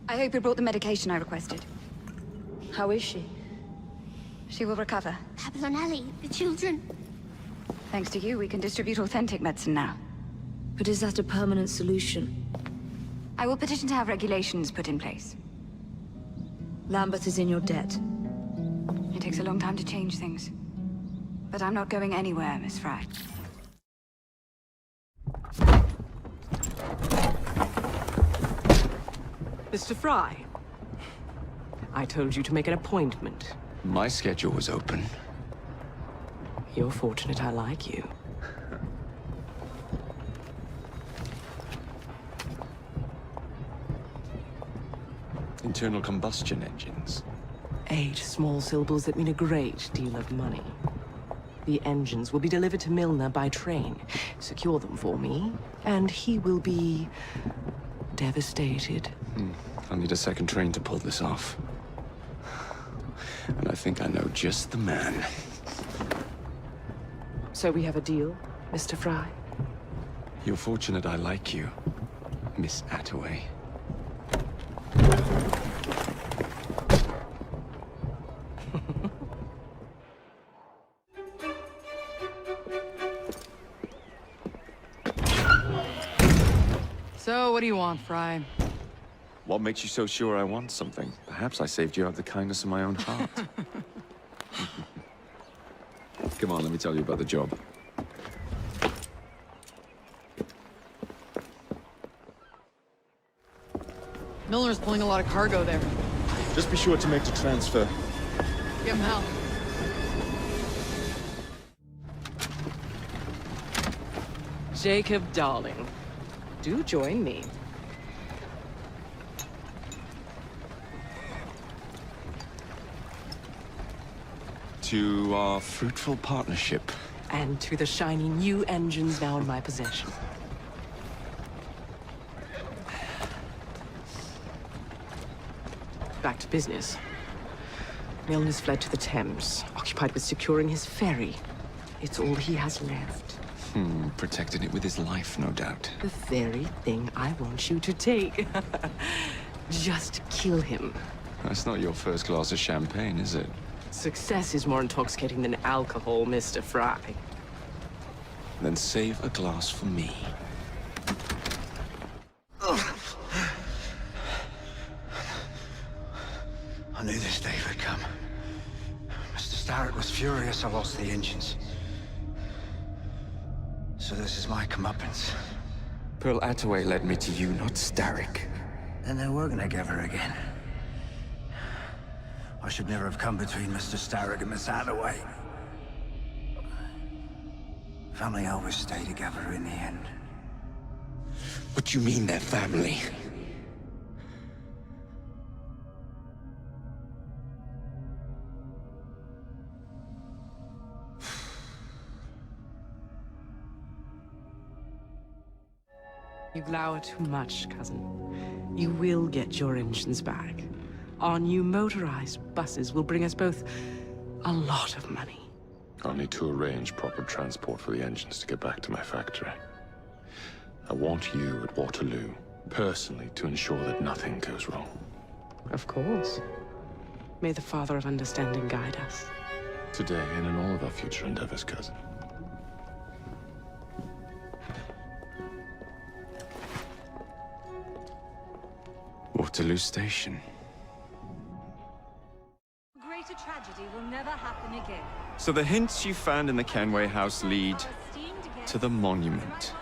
I hope you brought the medication I requested. How is she? She will recover. Babylon Alley, the children. Thanks to you, we can distribute authentic medicine now. But is that a permanent solution? I will petition to have regulations put in place. Lambeth is in your debt. It takes a long time to change things. But I'm not going anywhere, Miss Fry. Mr. Fry. I told you to make an appointment. My schedule was open. You're fortunate I like you. Internal combustion engines. 8 small syllables that mean a great deal of money. The engines will be delivered to Milner by train. Secure them for me, and he will be devastated. I'll need a second train to pull this off. And I think I know just the man. So we have a deal, Mr. Fry? You're fortunate I like you, Miss Attaway. So, what do you want, Fry? What makes you so sure I want something? Perhaps I saved you out of the kindness of my own heart. Come on, let me tell you about the job. Milner's pulling a lot of cargo there. Just be sure to make the transfer. Give him hell. Jacob, darling, do join me. To our fruitful partnership. And to the shiny new engines now in my possession. Back to business. Milner's fled to the Thames, occupied with securing his ferry. It's all he has left. Protected it with his life, no doubt. The very thing I want you to take. Just kill him. That's not your first glass of champagne, is it? Success is more intoxicating than alcohol, Mr. Fry. Then save a glass for me. I knew this day would come. Mr. Starrick was furious I lost the engines. So this is my comeuppance. Pearl Attaway led me to you, not Starrick. Then they're working together again. I should never have come between Mr. Starrick and Miss Attaway. Family always stay together in the end. What do you mean they're family? You glower too much, cousin. You will get your engines back. Our new motorized buses will bring us both a lot of money. I'll need to arrange proper transport for the engines to get back to my factory. I want you at Waterloo, personally, to ensure that nothing goes wrong. Of course. May the Father of Understanding guide us. Today and in all of our future endeavors, cousin. Waterloo Station. Greater tragedy will never happen again. So the hints you found in the Kenway house lead to the monument.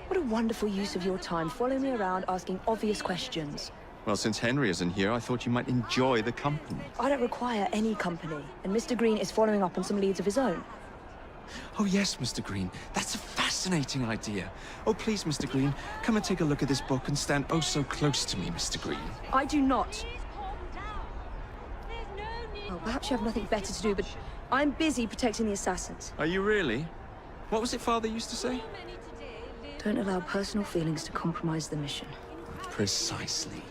What a wonderful use of your time, following me around asking obvious questions. Well, since Henry isn't here, I thought you might enjoy the company. I don't require any company, and Mr. Green is following up on some leads of his own. Oh yes, Mr. Green. That's a fascinating idea. Oh please, Mr. Green, come and take a look at this book and stand oh so close to me, Mr. Green. I do not. Well, perhaps you have nothing better to do, but I'm busy protecting the assassins. Are you really? What was it Father used to say? Don't allow personal feelings to compromise the mission. Precisely.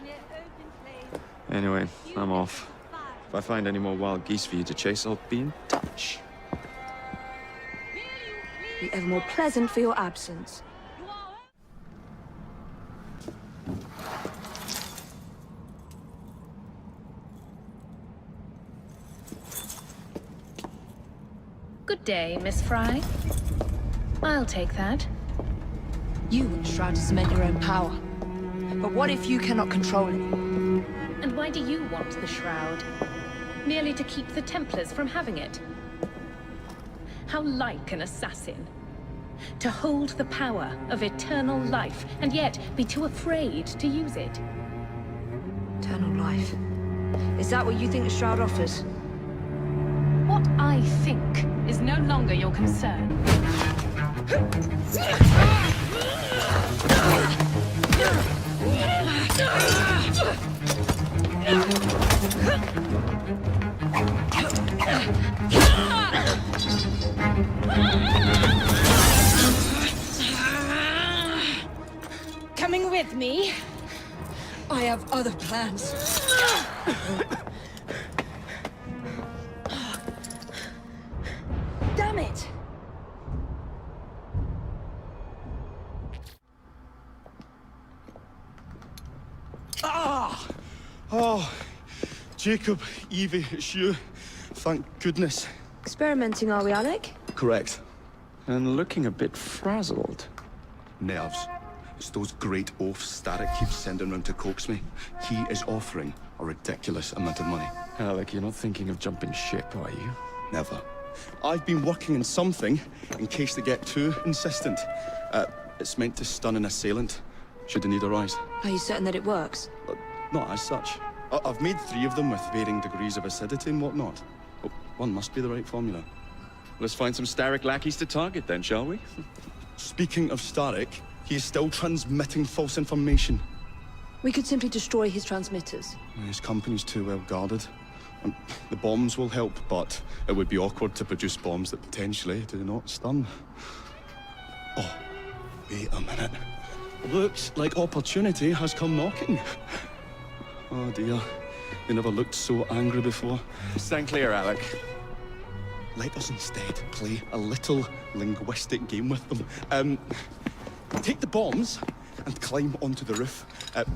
Anyway, I'm off. If I find any more wild geese for you to chase, I'll be in touch. Be ever more pleasant for your absence. Good day, Miss Fry. I'll take that. You want Shroud to cement your own power. But what if you cannot control it? And why do you want the Shroud? Merely to keep the Templars from having it? How like an assassin. To hold the power of eternal life, and yet be too afraid to use it. Eternal life. Is that what you think the Shroud offers? What I think is no longer your concern. Coming with me? I have other plans. Damn it! Ah! Oh, Jacob, Evie, it's you. Thank goodness. Experimenting, are we, Alec? Correct. And looking a bit frazzled. Nerves. It's those great oafs Starrick keeps sending round to coax me. He is offering a ridiculous amount of money. Alec, you're not thinking of jumping ship, are you? Never. I've been working on something in case they get too insistent. It's meant to stun an assailant, should the need arise. Are you certain that it works? Not as such. I've made 3 of them with varying degrees of acidity and whatnot. Oh, one must be the right formula. Let's find some Starrick lackeys to target then, shall we? Speaking of Starrick, he is still transmitting false information. We could simply destroy his transmitters. His company's too well guarded. The bombs will help, but it would be awkward to produce bombs that potentially do not stun. Oh, wait a minute. Looks like opportunity has come knocking. Oh dear, they never looked so angry before. Stand clear, Alec. Let us instead play a little linguistic game with them. Take the bombs and climb onto the roof.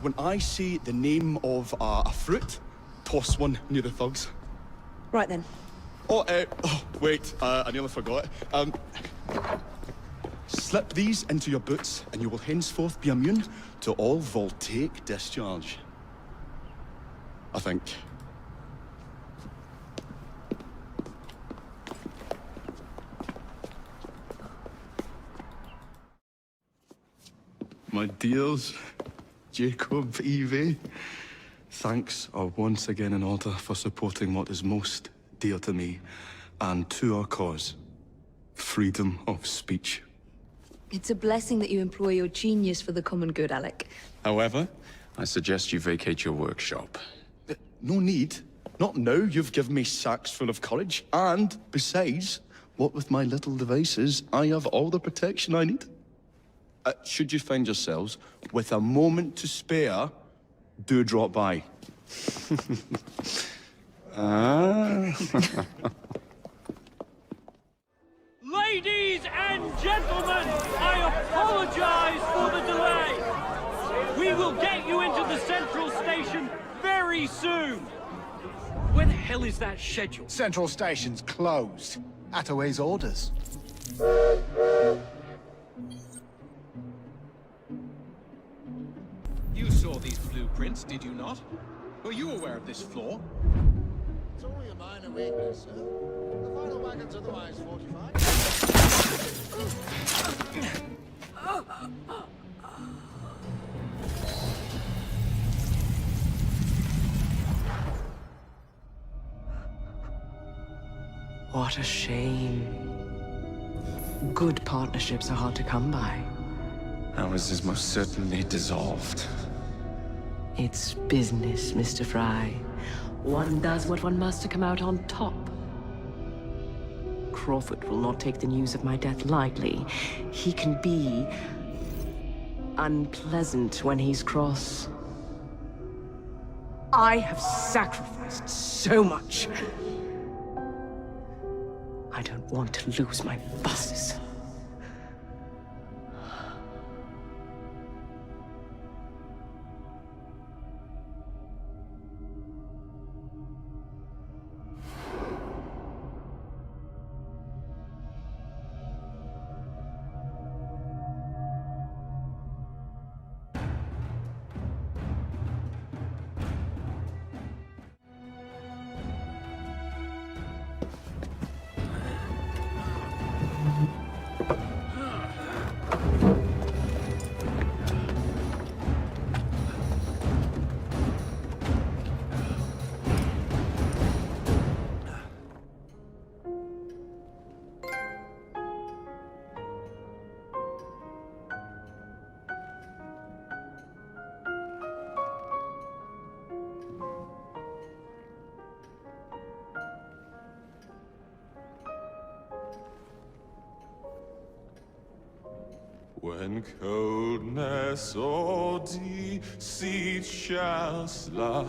When I say the name of a fruit, toss one near the thugs. Right then. Wait, I nearly forgot. Slip these into your boots, and you will henceforth be immune to all voltaic discharge. I think. My dears, Jacob, Evie, thanks are once again in order for supporting what is most dear to me and to our cause, freedom of speech. It's a blessing that you employ your genius for the common good, Alec. However, I suggest you vacate your workshop. No need. Not now you've given me sacks full of courage. And, besides, what with my little devices, I have all the protection I need. Should you find yourselves with a moment to spare, do drop by. Ladies and gentlemen, I apologize for the delay. We will get you into the central station very soon. Where the hell is that schedule? Central Station's closed. Attaway's orders. You saw these blueprints, did you not? Were you aware of this flaw? It's only a minor weakness, sir. The final wagon's otherwise fortified. What a shame. Good partnerships are hard to come by. Ours is most certainly dissolved. It's business, Mr. Fry. One does what one must to come out on top. Crawford will not take the news of my death lightly. He can be unpleasant when he's cross. I have sacrificed so much. I don't want to lose my bosses. When coldness or deceit shall slide,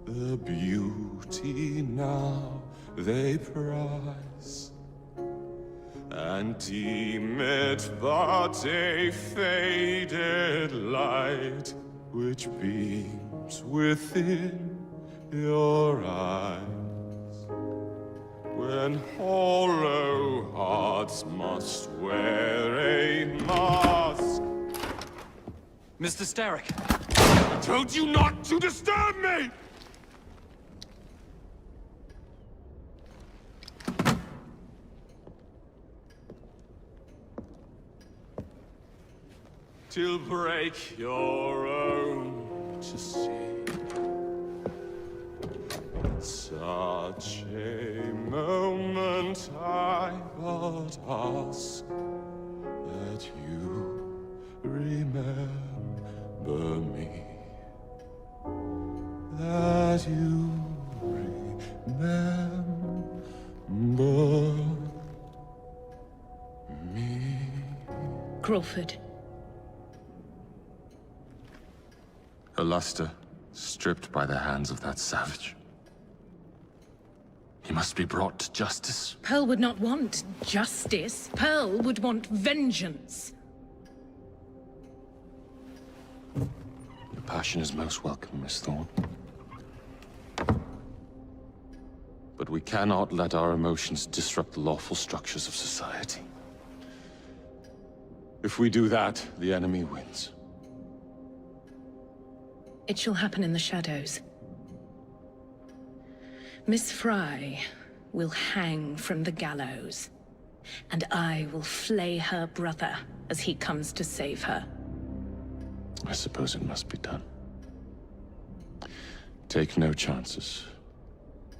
the beauty now they prize, and deem it but a faded light which beams within your eyes. When hollow hearts must wear a mask, Mr. Starrick. I told you not to disturb me! Till break your own to see. Such a moment I but ask that you remember me. That you remember me. Crawford. Her luster stripped by the hands of that savage. He must be brought to justice. Pearl would not want justice. Pearl would want vengeance. Your passion is most welcome, Miss Thorne. But we cannot let our emotions disrupt the lawful structures of society. If we do that, the enemy wins. It shall happen in the shadows. Miss Fry will hang from the gallows, and I will flay her brother as he comes to save her. I suppose it must be done. Take no chances.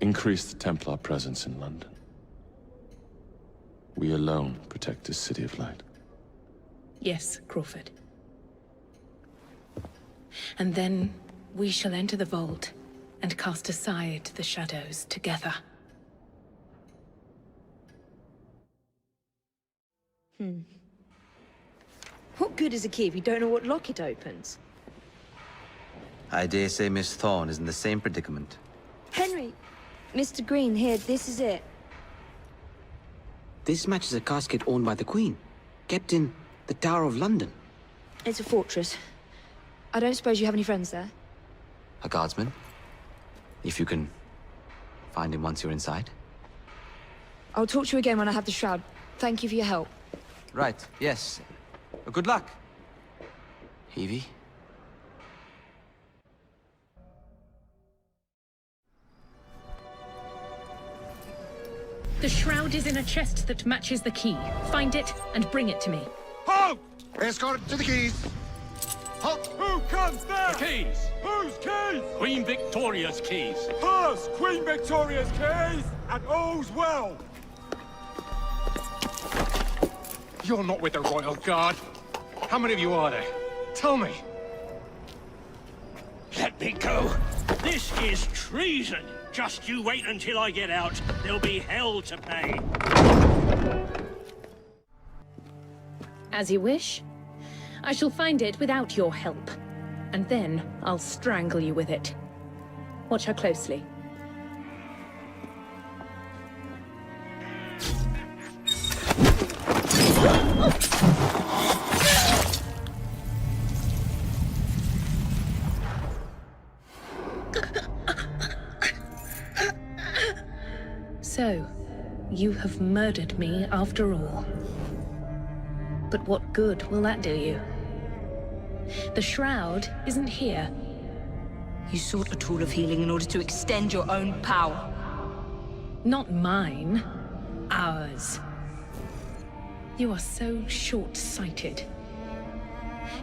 Increase the Templar presence in London. We alone protect this city of light. Yes, Crawford. And then we shall enter the vault and cast aside the shadows together. What good is a key if you don't know what lock it opens? I dare say Miss Thorne is in the same predicament. Henry! Mr. Green, here, this is it. This matches a casket owned by the Queen, kept in the Tower of London. It's a fortress. I don't suppose you have any friends there? A guardsman? If you can find him once you're inside. I'll talk to you again when I have the shroud. Thank you for your help. Right, yes. Good luck. Evie? The shroud is in a chest that matches the key. Find it and bring it to me. Halt! Escort to the keys. Halt! Who comes there? The keys. Whose keys? Queen Victoria's keys. Hers! Queen Victoria's keys! And all's well! You're not with the Royal Guard. How many of you are there? Tell me. Let me go. This is treason. Just you wait until I get out. There'll be hell to pay. As you wish. I shall find it without your help. And then I'll strangle you with it. Watch her closely. So, you have murdered me after all. But what good will that do you? The shroud isn't here. You sought a tool of healing in order to extend your own power. Not mine. Ours. You are so short-sighted.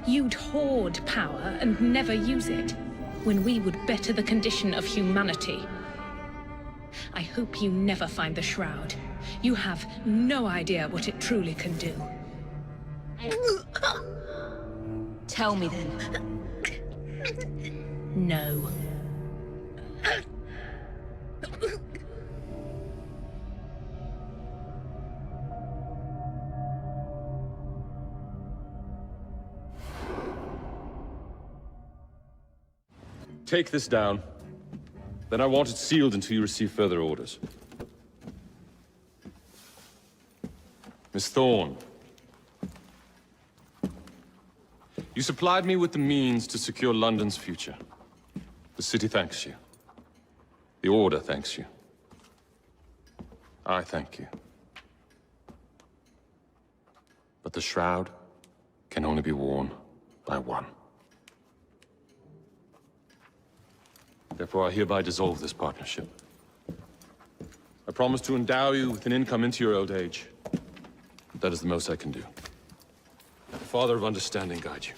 You'd hoard power and never use it, when we would better the condition of humanity. I hope you never find the shroud. You have no idea what it truly can do. Tell me then. No. Take this down. Then I want it sealed until you receive further orders. Miss Thorne. You supplied me with the means to secure London's future. The city thanks you. The Order thanks you. I thank you. But the shroud can only be worn by one. Therefore, I hereby dissolve this partnership. I promise to endow you with an income into your old age. But that is the most I can do. The Father of Understanding guide you.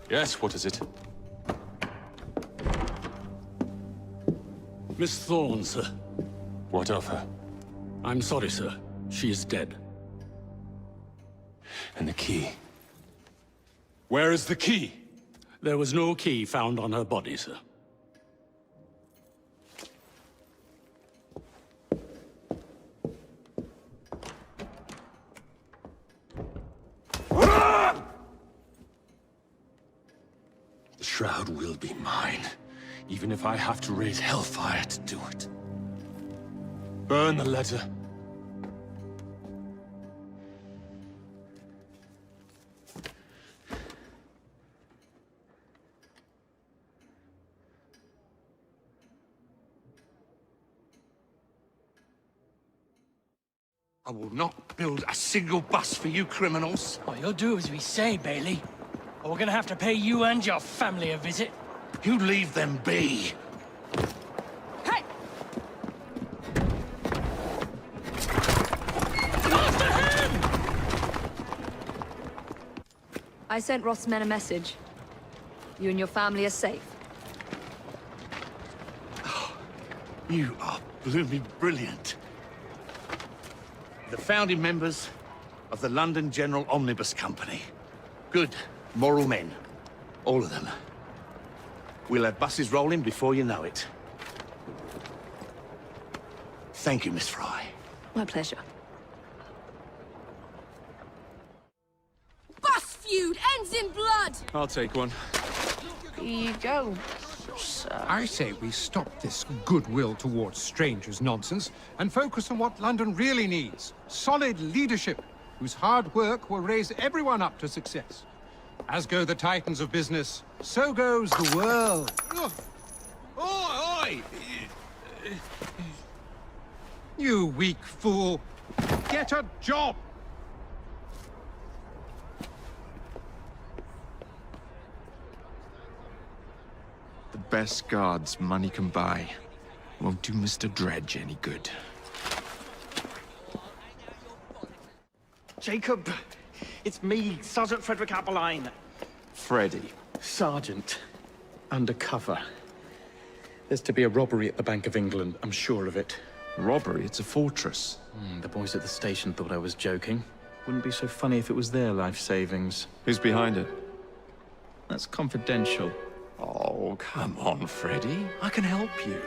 Yes, what is it? Miss Thorne, sir. What of her? I'm sorry, sir. She is dead. And the key? Where is the key? There was no key found on her body, sir. The shroud will be mine, even if I have to raise hellfire to do it. Burn the letter. I will not build a single bus for you criminals. Oh, you'll do as we say, Bailey. Or we're gonna have to pay you and your family a visit. You leave them be. Hey! I sent Roth's men a message. You and your family are safe. You are blooming brilliant. The founding members of the London General Omnibus Company. Good, moral men. All of them. We'll have buses rolling before you know it. Thank you, Miss Fry. My pleasure. Bus feud ends in blood! I'll take one. Here you go. I say we stop this goodwill towards strangers nonsense and focus on what London really needs. Solid leadership, whose hard work will raise everyone up to success. As go the titans of business, so goes the world. Oi! You weak fool. Get a job! The best guards money can buy won't do Mr. Dredge any good. Jacob, it's me, Sergeant Frederick Appeline. Freddy. Sergeant. Undercover. There's to be a robbery at the Bank of England, I'm sure of it. Robbery? It's a fortress. The boys at the station thought I was joking. Wouldn't be so funny if it was their life savings. Who's behind it? That's confidential. Oh, come on, Freddy. I can help you.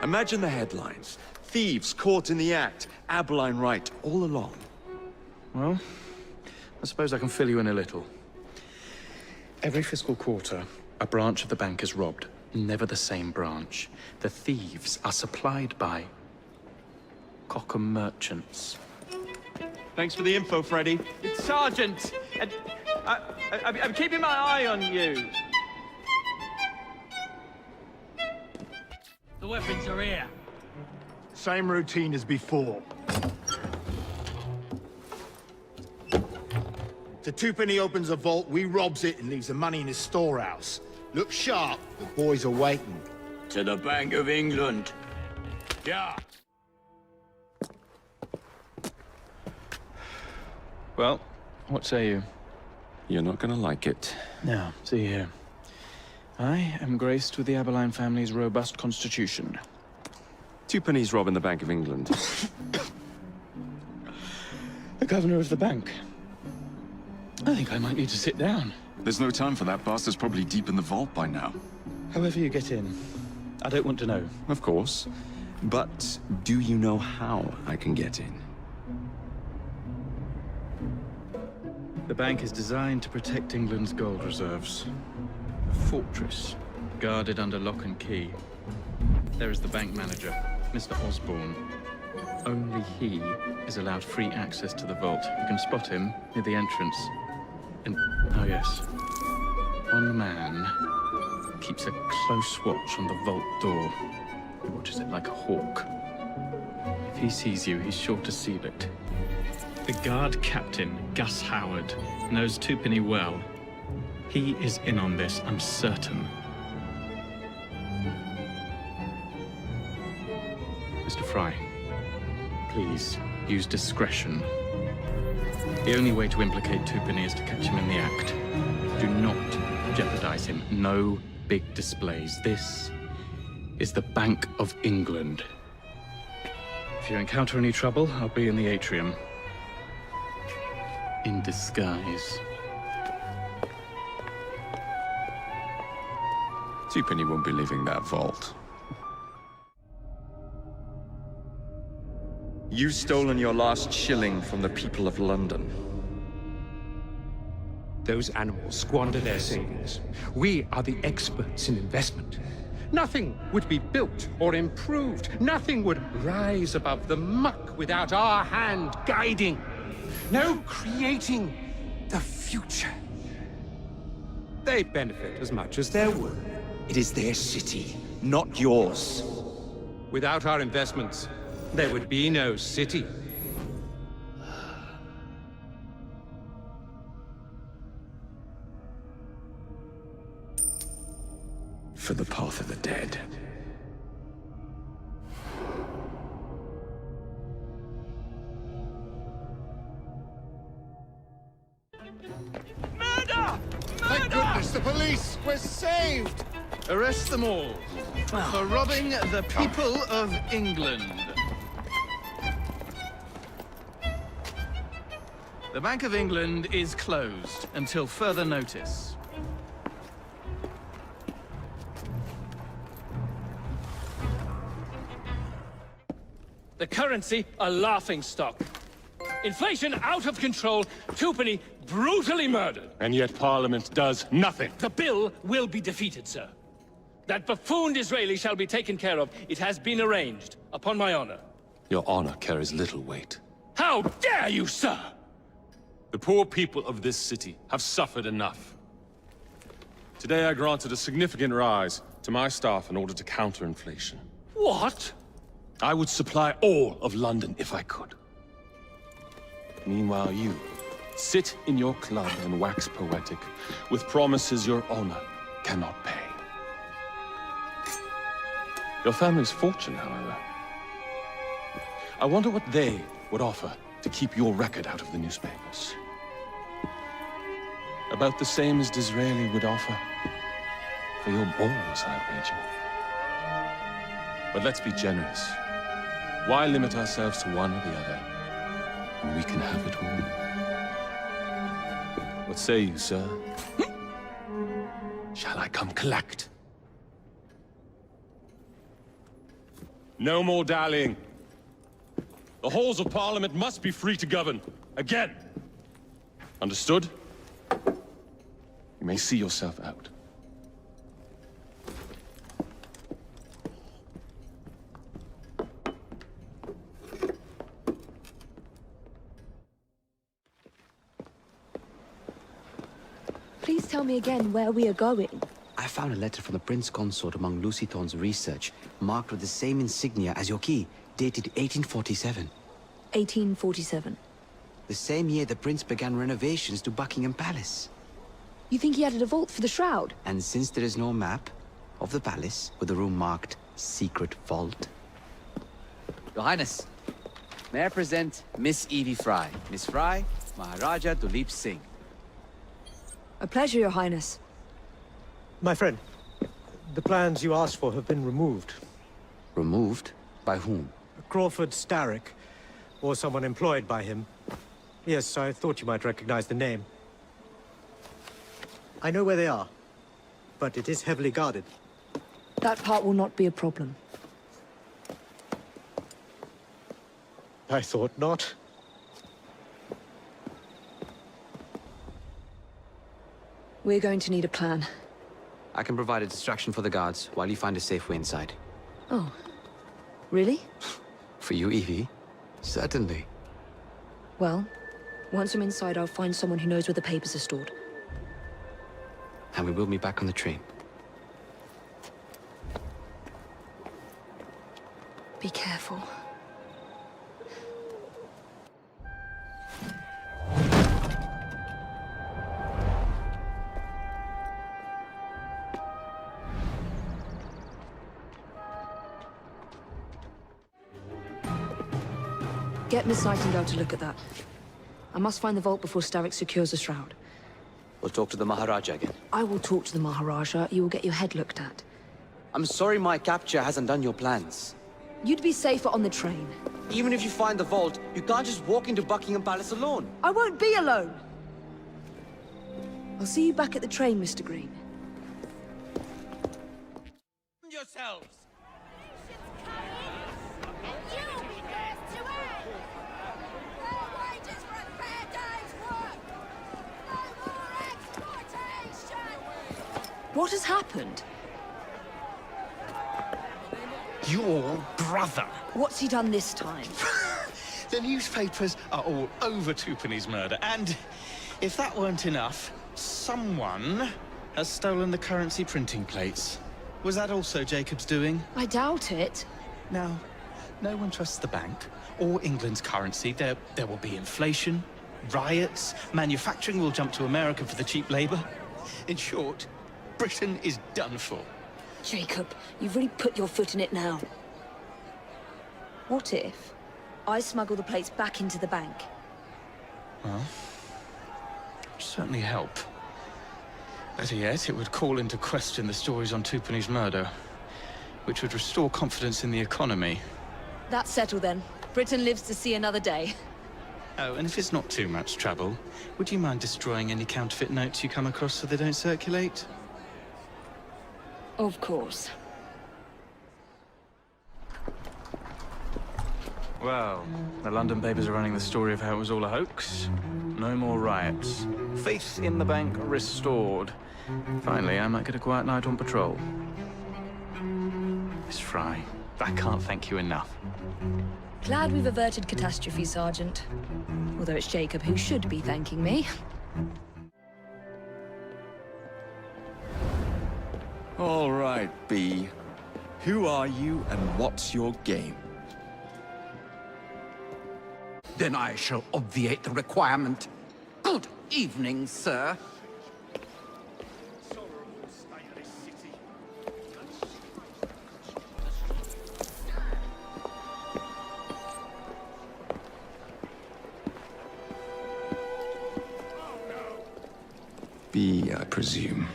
Imagine the headlines. Thieves caught in the act. Abeline right all along. Well, I suppose I can fill you in a little. Every fiscal quarter, a branch of the bank is robbed. Never the same branch. The thieves are supplied by Cockham merchants. Thanks for the info, Freddy. It's Sergeant! And I'm keeping my eye on you. The weapons are here. Same routine as before. The twopenny opens a vault, we robs it and leaves the money in his storehouse. Look sharp, the boys are waiting. To the Bank of England. Yeah. Well, what say you? You're not gonna like it. Now, see here. I am graced with the Abeline family's robust constitution. Two pennies robbing the Bank of England. The governor of the bank. I think I might need to sit down. There's no time for that. Bastard's probably deep in the vault by now. However you get in, I don't want to know. Of course. But do you know how I can get in? The bank is designed to protect England's gold reserves. A fortress, guarded under lock and key. There is the bank manager, Mr. Osborne. Only he is allowed free access to the vault. You can spot him near the entrance. And, oh yes, one man keeps a close watch on the vault door. He watches it like a hawk. If he sees you, he's sure to seal it. The guard captain, Gus Howard, knows Twopenny well. He is in on this, I'm certain. Fry. Please, use discretion. The only way to implicate Tupany is to catch him in the act. Do not jeopardize him. No big displays. This is the Bank of England. If you encounter any trouble, I'll be in the atrium. In disguise. Tupany won't be leaving that vault. You've stolen your last shilling from the people of London. Those animals squander their savings. We are the experts in investment. Nothing would be built or improved. Nothing would rise above the muck without our hand guiding. No creating the future. They benefit as much as their work. It is their city, not yours. Without our investments, there would be no city. For the path of the dead. Murder! Thank goodness, the police! We're saved! Arrest them all for robbing the people of England. The Bank of England is closed until further notice. The currency a laughingstock. Inflation out of control, Tupany brutally murdered. And yet Parliament does nothing. The bill will be defeated, sir. That buffoon Disraeli shall be taken care of. It has been arranged, upon my honor. Your honor carries little weight. How dare you, sir! The poor people of this city have suffered enough. Today I granted a significant rise to my staff in order to counter inflation. What? I would supply all of London if I could. Meanwhile, you sit in your club and wax poetic with promises your honor cannot pay. Your family's fortune, however. I wonder what they would offer to keep your record out of the newspapers. About the same as Disraeli would offer for your balls, I wager. But let's be generous. Why limit ourselves to one or the other when we can have it all? What say you, sir? Shall I come collect? No more dallying. The halls of Parliament must be free to govern. Again. Understood? You may see yourself out. Please tell me again where we are going. I found a letter from the Prince Consort among Lucy Thorne's research, marked with the same insignia as your key, dated 1847. 1847. The same year the Prince began renovations to Buckingham Palace. You think he added a vault for the shroud? And since there is no map of the palace with the room marked Secret Vault... Your Highness, may I present Miss Evie Fry. Miss Fry, Maharaja Duleep Singh. A pleasure, Your Highness. My friend, the plans you asked for have been removed. Removed? By whom? Crawford Starrick, or someone employed by him. Yes, I thought you might recognize the name. I know where they are, but it is heavily guarded. That part will not be a problem. I thought not. We're going to need a plan. I can provide a distraction for the guards while you find a safe way inside. Oh. Really? For you, Evie? Certainly. Well, once I'm inside, I'll find someone who knows where the papers are stored. And we will meet back on the train. Be careful. Get Miss Nightingale to look at that. I must find the vault before Starrick secures the shroud. We'll talk to the Maharaja again. I will talk to the Maharaja. You will get your head looked at. I'm sorry my capture hasn't done your plans. You'd be safer on the train. Even if you find the vault, you can't just walk into Buckingham Palace alone. I won't be alone! I'll see you back at the train, Mr. Green. Yourselves! What has happened? Your brother. What's he done this time? The newspapers are all over Twopenny's murder, and if that weren't enough, someone has stolen the currency printing plates. Was that also Jacob's doing? I doubt it. Now, no one trusts the bank or England's currency. There will be inflation, riots, manufacturing will jump to America for the cheap labor. In short, Britain is done for. Jacob, you've really put your foot in it now. What if I smuggle the plates back into the bank? Well, certainly help. Better yet, it would call into question the stories on Twopenny's murder, which would restore confidence in the economy. That's settled then. Britain lives to see another day. Oh, and if it's not too much trouble, would you mind destroying any counterfeit notes you come across so they don't circulate? Of course. Well, the London papers are running the story of how it was all a hoax. No more riots. Faith in the bank restored. Finally, I might get a quiet night on patrol. Miss Fry, I can't thank you enough. Glad we've averted catastrophe, Sergeant. Although it's Jacob who should be thanking me. All right, B. Who are you and what's your game? Then I shall obviate the requirement. Good evening, sir. B, I presume.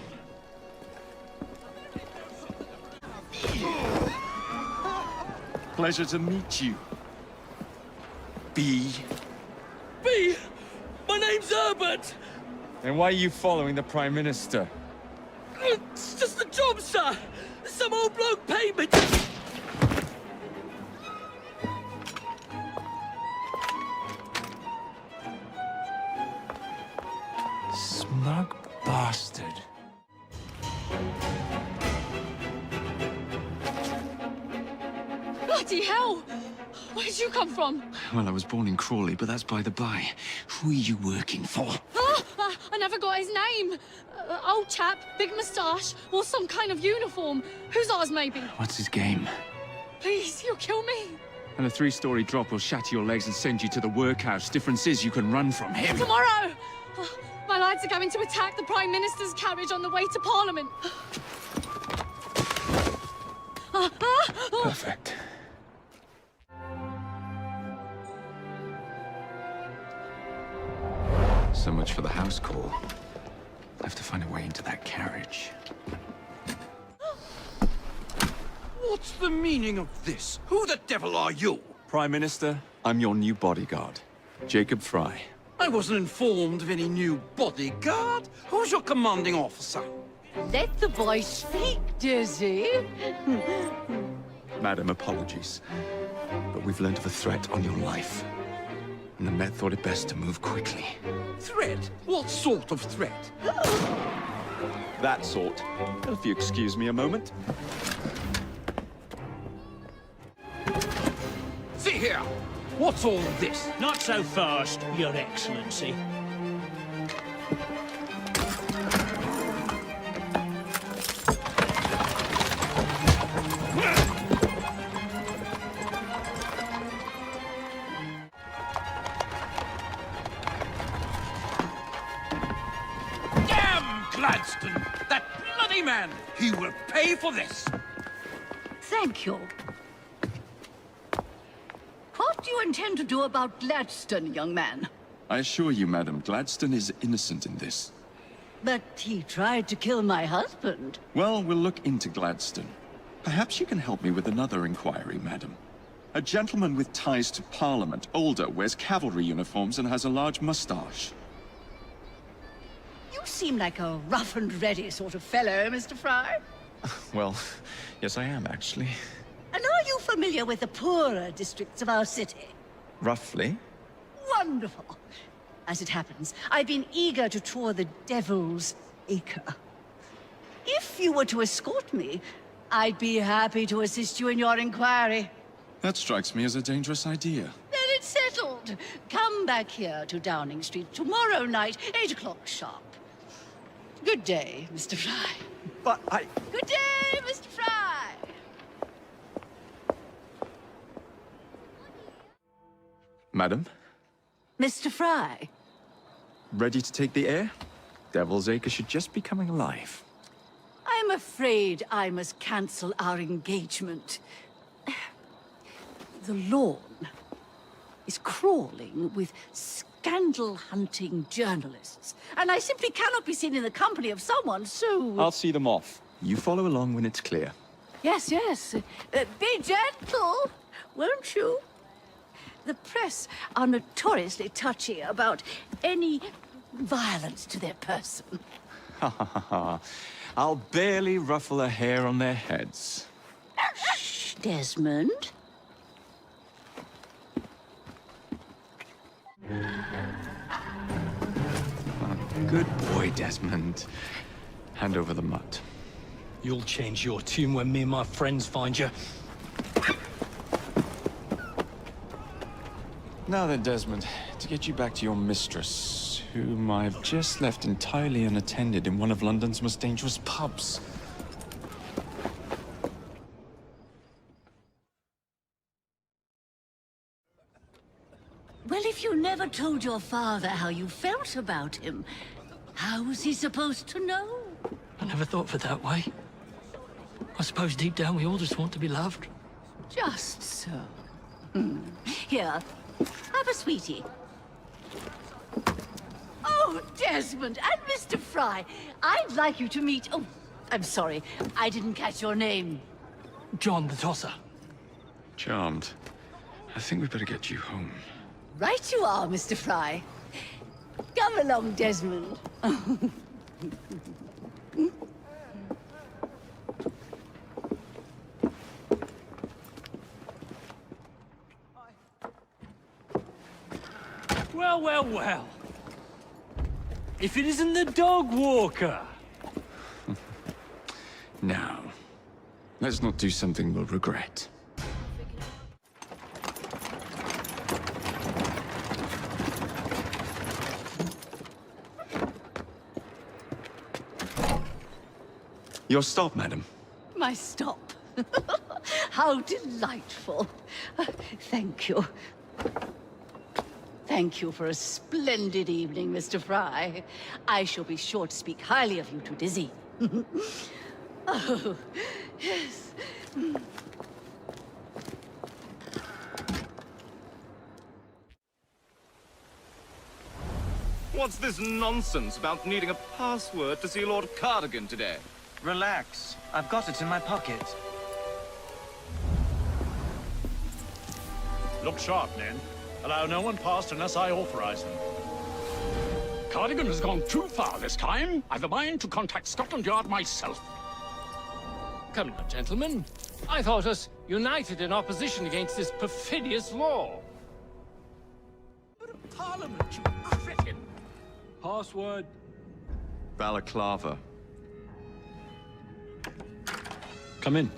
Pleasure to meet you. B. B! My name's Herbert! And why are you following the Prime Minister? It's just a job, sir! Some old bloke paid me to... Smug bastard. Bloody hell! Where did you come from? Well, I was born in Crawley, but that's by the by. Who are you working for? I never got his name. Old chap, big moustache, or some kind of uniform. Who's ours, maybe? What's his game? Please, you'll kill me. And a 3-story drop will shatter your legs and send you to the workhouse. Difference is you can run from him. Tomorrow! My lads are going to attack the Prime Minister's carriage on the way to Parliament. Perfect. So much for the house call. I have to find a way into that carriage. What's the meaning of this? Who the devil are you? Prime Minister, I'm your new bodyguard, Jacob Fry. I wasn't informed of any new bodyguard. Who's your commanding officer? Let the boy speak, Dizzy. Madam, apologies. But we've learned of a threat on your life. And the Met thought it best to move quickly. Threat? What sort of threat? That sort. If you excuse me a moment. See here! What's all this? Not so fast, Your Excellency. Damn Gladstone! That bloody man! He will pay for this! Thank you. What do you intend to do about Gladstone, young man? I assure you, madam, Gladstone is innocent in this. But he tried to kill my husband. Well, we'll look into Gladstone. Perhaps you can help me with another inquiry, madam. A gentleman with ties to Parliament, older, wears cavalry uniforms and has a large mustache. You seem like a rough and ready sort of fellow, Mr. Fry. Well, yes I am, actually. And are you familiar with the poorer districts of our city? Roughly. Wonderful. As it happens, I've been eager to tour the Devil's Acre. If you were to escort me, I'd be happy to assist you in your inquiry. That strikes me as a dangerous idea. Then it's settled. Come back here to Downing Street tomorrow night, 8 o'clock sharp. Good day, Mr. Fry. But Good day, Mr. Fry! Madam, Mr. Fry? ready to take the air? Devil's Acre should just be coming alive. I'm afraid I must cancel our engagement. The lawn is crawling with scandal-hunting journalists, and I simply cannot be seen in the company of someone so... I'll see them off. You follow along when it's clear. Yes, yes. Be gentle, won't you? The press are notoriously touchy about any violence to their person. Ha ha ha ha. I'll barely ruffle a hair on their heads. Shh, Desmond. Good boy, Desmond. Hand over the mutt. You'll change your tune when me and my friends find you. Now then, Desmond, to get you back to your mistress, whom I've just left entirely unattended in one of London's most dangerous pubs. Well, if you never told your father how you felt about him, how was he supposed to know? I never thought of it that way. I suppose deep down we all just want to be loved. Just so. Here, have a sweetie. Oh, Desmond and Mr. Fry, I'd like you to meet... Oh, I'm sorry, I didn't catch your name. John the Tosser. Charmed. I think we'd better get you home. Right you are, Mr. Fry. Come along, Desmond. Well, well, well. If it isn't the dog walker. Now, let's not do something we'll regret. Your stop, madam. My stop. How delightful. Thank you. Thank you for a splendid evening, Mr. Fry. I shall be sure to speak highly of you to Dizzy. Oh, yes. What's this nonsense about needing a password to see Lord Cardigan today? Relax. I've got it in my pocket. Look sharp, men. Allow no one past unless I authorize them. Cardigan has gone too far this time. I've a mind to contact Scotland Yard myself. Come now, gentlemen. I thought us united in opposition against this perfidious law. Parliament, you cretin! Password. Balaclava. Come in.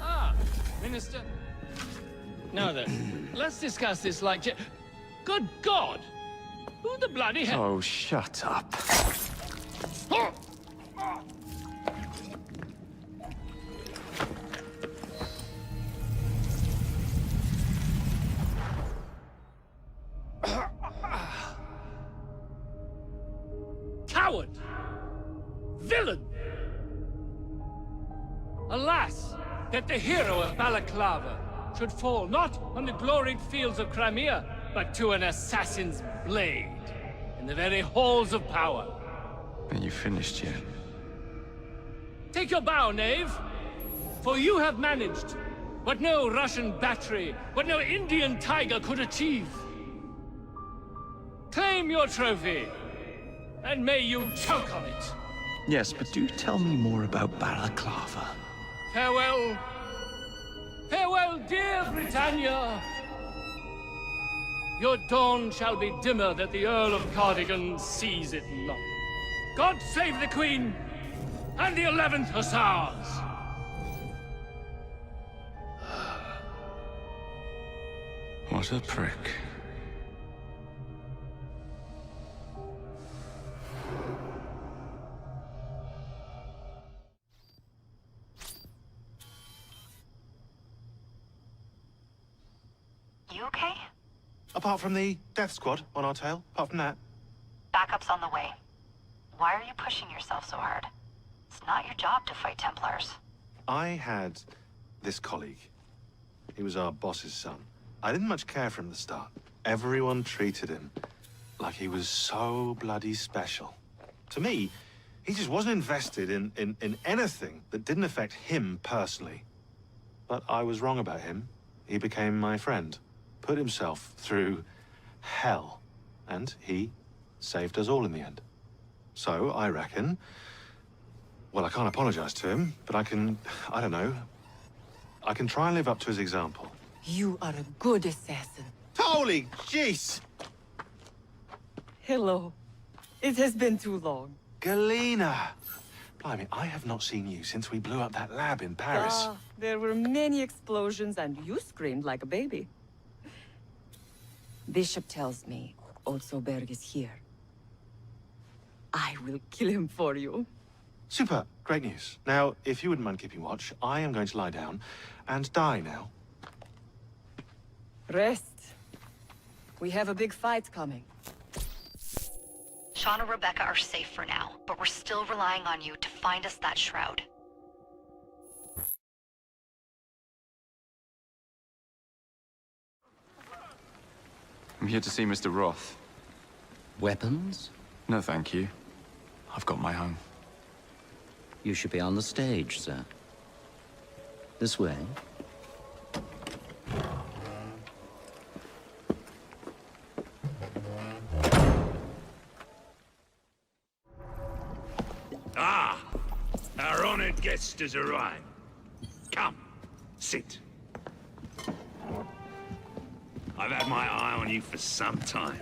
Ah, Minister. Now then, let's discuss this like... Good God! Who the bloody hell... Oh, shut up. Coward! Villain! Alas, that the hero of Balaclava should fall not on the gloried fields of Crimea, but to an assassin's blade in the very halls of power. Are you finished yet? Take your bow, knave, for you have managed what no Russian battery, what no Indian tiger could achieve. Claim your trophy, and may you choke on it. Yes, but do tell me more about Balaclava. Farewell. Farewell, dear Britannia. Your dawn shall be dimmer that the Earl of Cardigan sees it not. God save the Queen and the 11th Hussars! What a prick. You okay? Apart from the death squad on our tail, apart from that. Backup's on the way. Why are you pushing yourself so hard? It's not your job to fight Templars. I had this colleague. He was our boss's son. I didn't much care for him at the start. Everyone treated him like he was so bloody special. To me, he just wasn't invested in anything that didn't affect him personally. But I was wrong about him. He became my friend, put himself through hell, and he saved us all in the end. So, I reckon, well, I can't apologize to him, but I can try and live up to his example. You are a good assassin. Holy jeez! Hello. It has been too long. Galena! Blimey, I have not seen you since we blew up that lab in Paris. There were many explosions and you screamed like a baby. Bishop tells me Otsoberg is here. I will kill him for you. Super, great news. Now, if you wouldn't mind keeping watch, I am going to lie down and die now. Rest. We have a big fight coming. Sean and Rebecca are safe for now, but we're still relying on you to find us that shroud. I'm here to see Mr. Roth. Weapons? No, thank you. I've got my own. You should be on the stage, sir. This way. Ah! Our honored guest has arrived. Come, sit. I've had my eye on you for some time.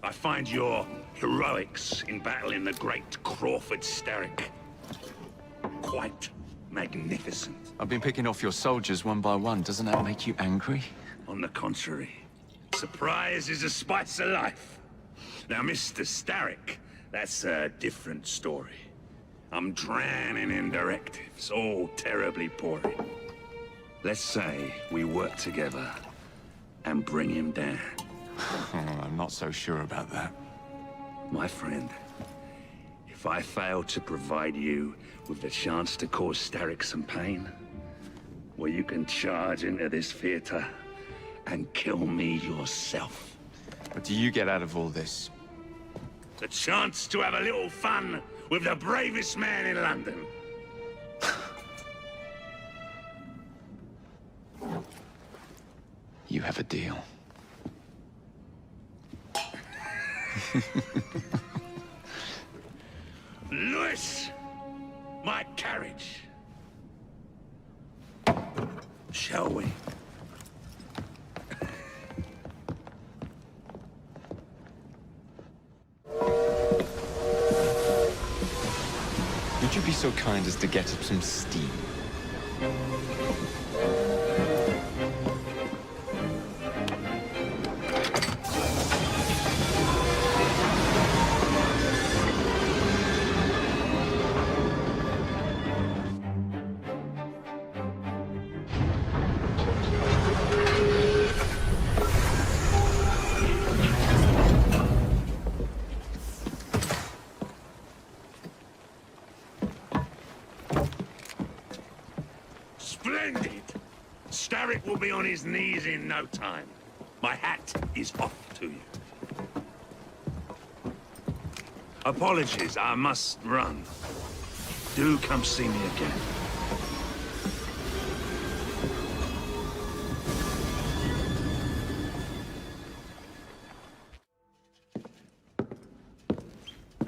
I find your heroics in battle in the great Crawford Starrick quite magnificent. I've been picking off your soldiers one by one. Doesn't that make you angry? On the contrary, surprise is a spice of life. Now, Mr. Starrick, that's a different story. I'm drowning in directives, all terribly poorly. Let's say we work together and bring him down. I'm not so sure about that. My friend, if I fail to provide you with the chance to cause Starrick some pain, well, you can charge into this theater and kill me yourself. What do you get out of all this? The chance to have a little fun with the bravest man in London. You have a deal. Lewis! My carriage. Shall we? Would you be so kind as to get up some steam? Splendid! Starrick will be on his knees in no time. My hat is off to you. Apologies, I must run. Do come see me again.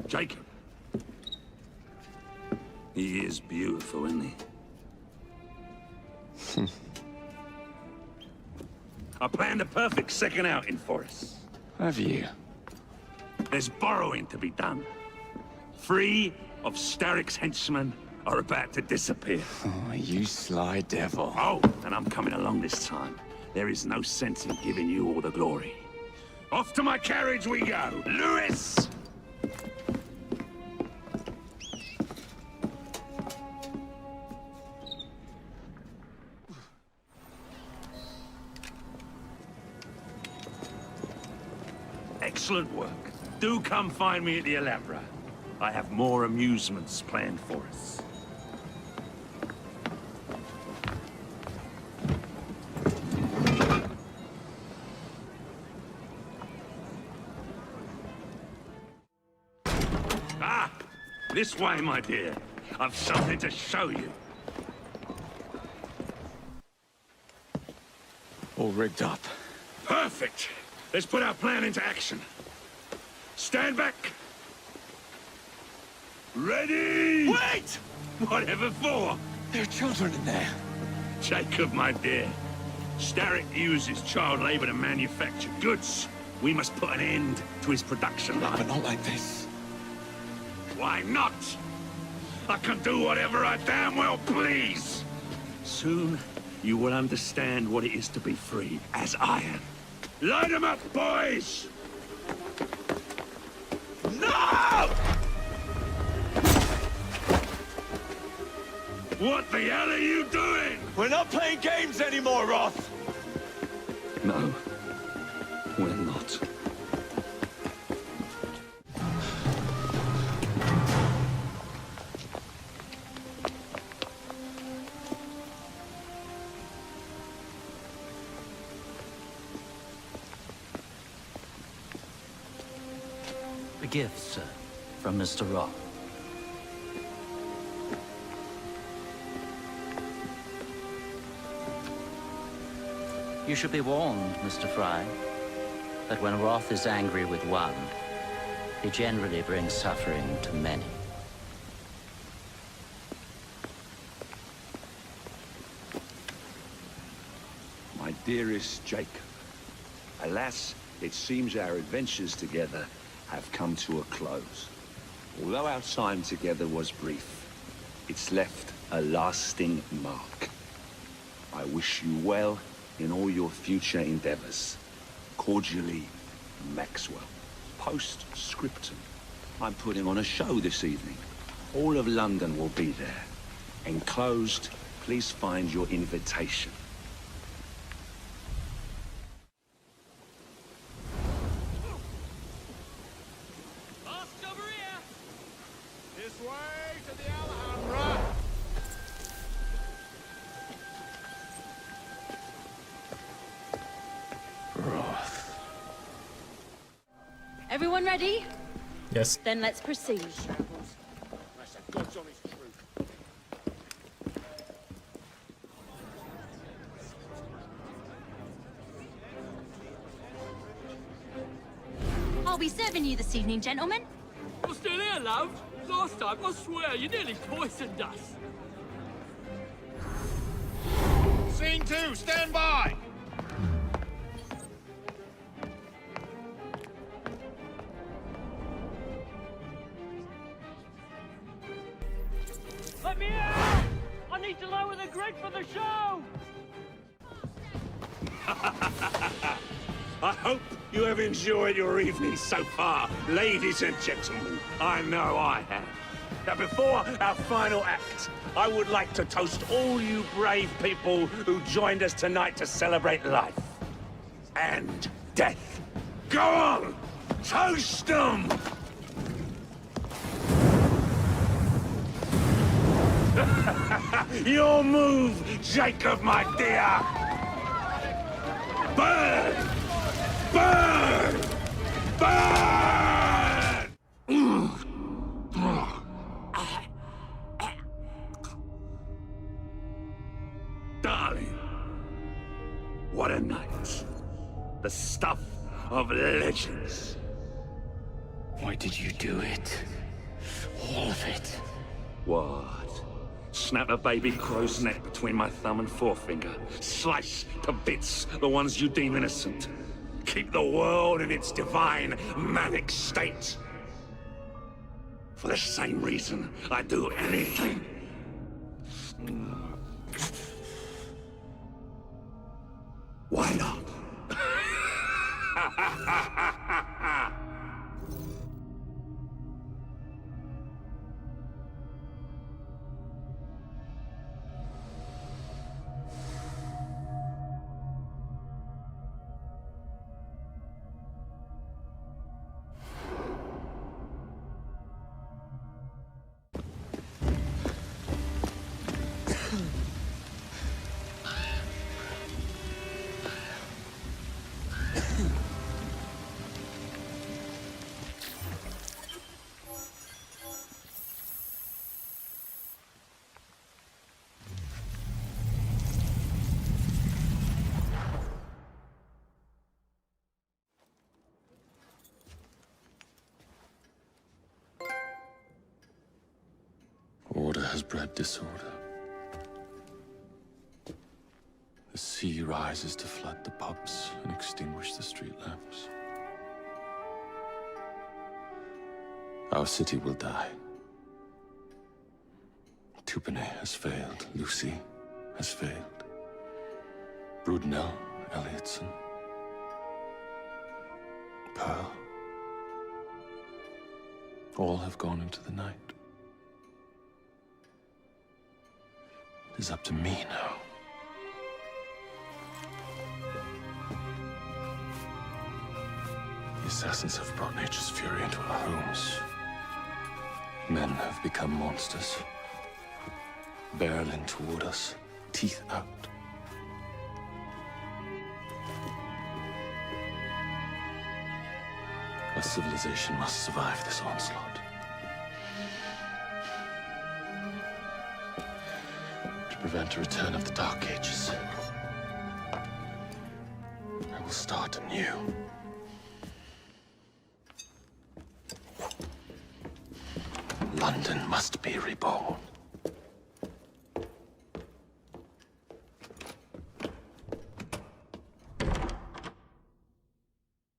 Jacob. He is beautiful, isn't he? I planned a perfect second outing for us. Have you? There's borrowing to be done. 3 of Starrick's henchmen are about to disappear. Oh, you sly devil. Oh, and I'm coming along this time. There is no sense in giving you all the glory. Off to my carriage we go. Lewis! Excellent work. Do come find me at the Alhambra. I have more amusements planned for us. Ah! This way, my dear. I've something to show you. All rigged up. Perfect! Let's put our plan into action. Stand back! Ready? Wait! Whatever for? There are children in there. Jacob, my dear. Starrick uses child labor to manufacture goods. We must put an end to his production line. But not like this. Why not? I can do whatever I damn well please. Soon, you will understand what it is to be free, as I am. Light 'em up, boys! No! What the hell are you doing? We're not playing games anymore, Roth! No, we're not. A gift, sir, from Mr. Roth. You should be warned, Mr. Fry, that when Roth is angry with one, he generally brings suffering to many. My dearest Jacob, alas, it seems our adventures together have come to a close. Although our time together was brief, it's left a lasting mark. I wish you well in all your future endeavors. Cordially, Maxwell. Post-scriptum. I'm putting on a show this evening. All of London will be there. Enclosed, please find your invitation. This way to the Alhambra! Roth. Everyone ready? Yes. Then let's proceed. I'll be serving you this evening, gentlemen. You're still here, love? Last time, I swear, you nearly poisoned us. Scene 2, stand by! Let me out! I need to lower the grid for the show! I hope you have enjoyed your evening so far, ladies and gentlemen. I know I have. Now, before our final act, I would like to toast all you brave people who joined us tonight to celebrate life and death. Go on! Toast them! Your move, Jacob, my dear! Burn! Burn! Burn! Darling, what a night. The stuff of legends. Why did you do it? All of it. What? Snap a baby crow's neck between my thumb and forefinger. Slice to bits the ones you deem innocent. Keep the world in its divine, manic state. For the same reason, I'd do anything. Why not? Order has bred disorder. The sea rises to flood the pubs and extinguish the street lamps. Our city will die. Tupene has failed. Lucy has failed. Brudnell, Elliotson, Pearl. All have gone into the night. It is up to me now. The assassins have brought nature's fury into our homes. Men have become monsters, barreling toward us, teeth out. Our civilization must survive this onslaught. To prevent a return of the Dark Ages, I will start anew. London must be reborn.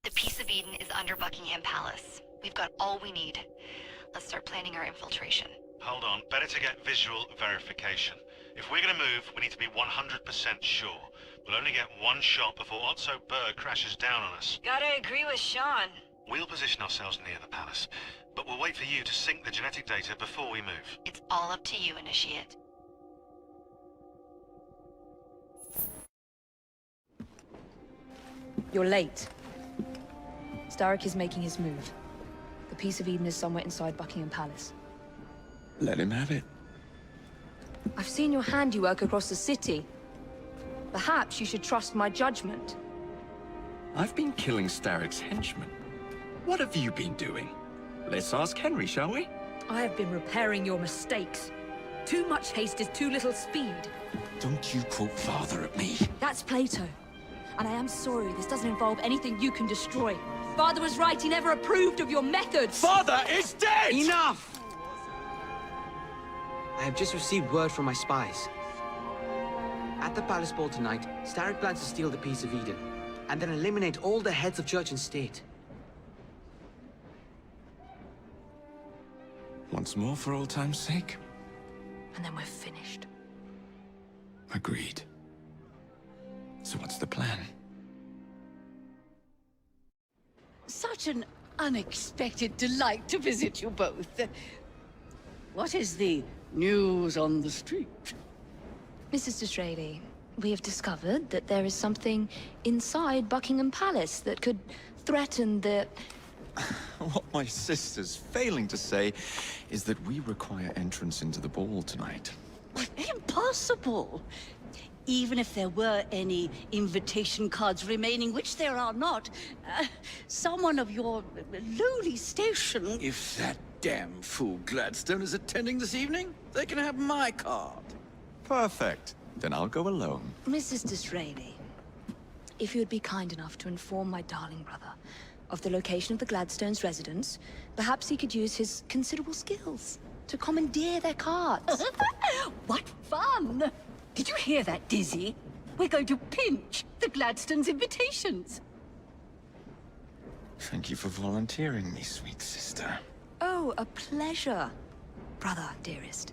The Peace of Eden is under Buckingham Palace. We've got all we need. Let's start planning our infiltration. Hold on, better to get visual verification. If we're gonna move, we need to be 100% sure. We'll only get one shot before Otto Berg crashes down on us. Gotta agree with Sean. We'll position ourselves near the palace, but we'll wait for you to sync the genetic data before we move. It's all up to you, Initiate. You're late. Starrick is making his move. The Peace of Eden is somewhere inside Buckingham Palace. Let him have it. I've seen your handiwork across the city. Perhaps you should trust my judgment. I've been killing Starrick's henchmen. What have you been doing? Let's ask Henry, shall we? I have been repairing your mistakes. Too much haste is too little speed. Don't you quote Father at me. That's Plato. And I am sorry, this doesn't involve anything you can destroy. Father was right, he never approved of your methods! Father is dead! Enough! I have just received word from my spies. At the palace ball tonight, Starrick plans to steal the Peace of Eden, and then eliminate all the heads of church and state. Once more for old time's sake. And then we're finished. Agreed. So what's the plan? Such an unexpected delight to visit you both. What is the news on the street? Mrs. Disraeli, we have discovered that there is something inside Buckingham Palace that could threaten the... What my sister's failing to say is that we require entrance into the ball tonight. Impossible! Even if there were any invitation cards remaining, which there are not, someone of your lowly station... If that damn fool Gladstone is attending this evening, they can have my card. Perfect. Then I'll go alone. Mrs. Disraeli, if you would be kind enough to inform my darling brother of the location of the Gladstones' residence, perhaps he could use his considerable skills to commandeer their cards. What fun! Did you hear that, Dizzy? We're going to pinch the Gladstones' invitations. Thank you for volunteering me, sweet sister. Oh, a pleasure, brother, dearest.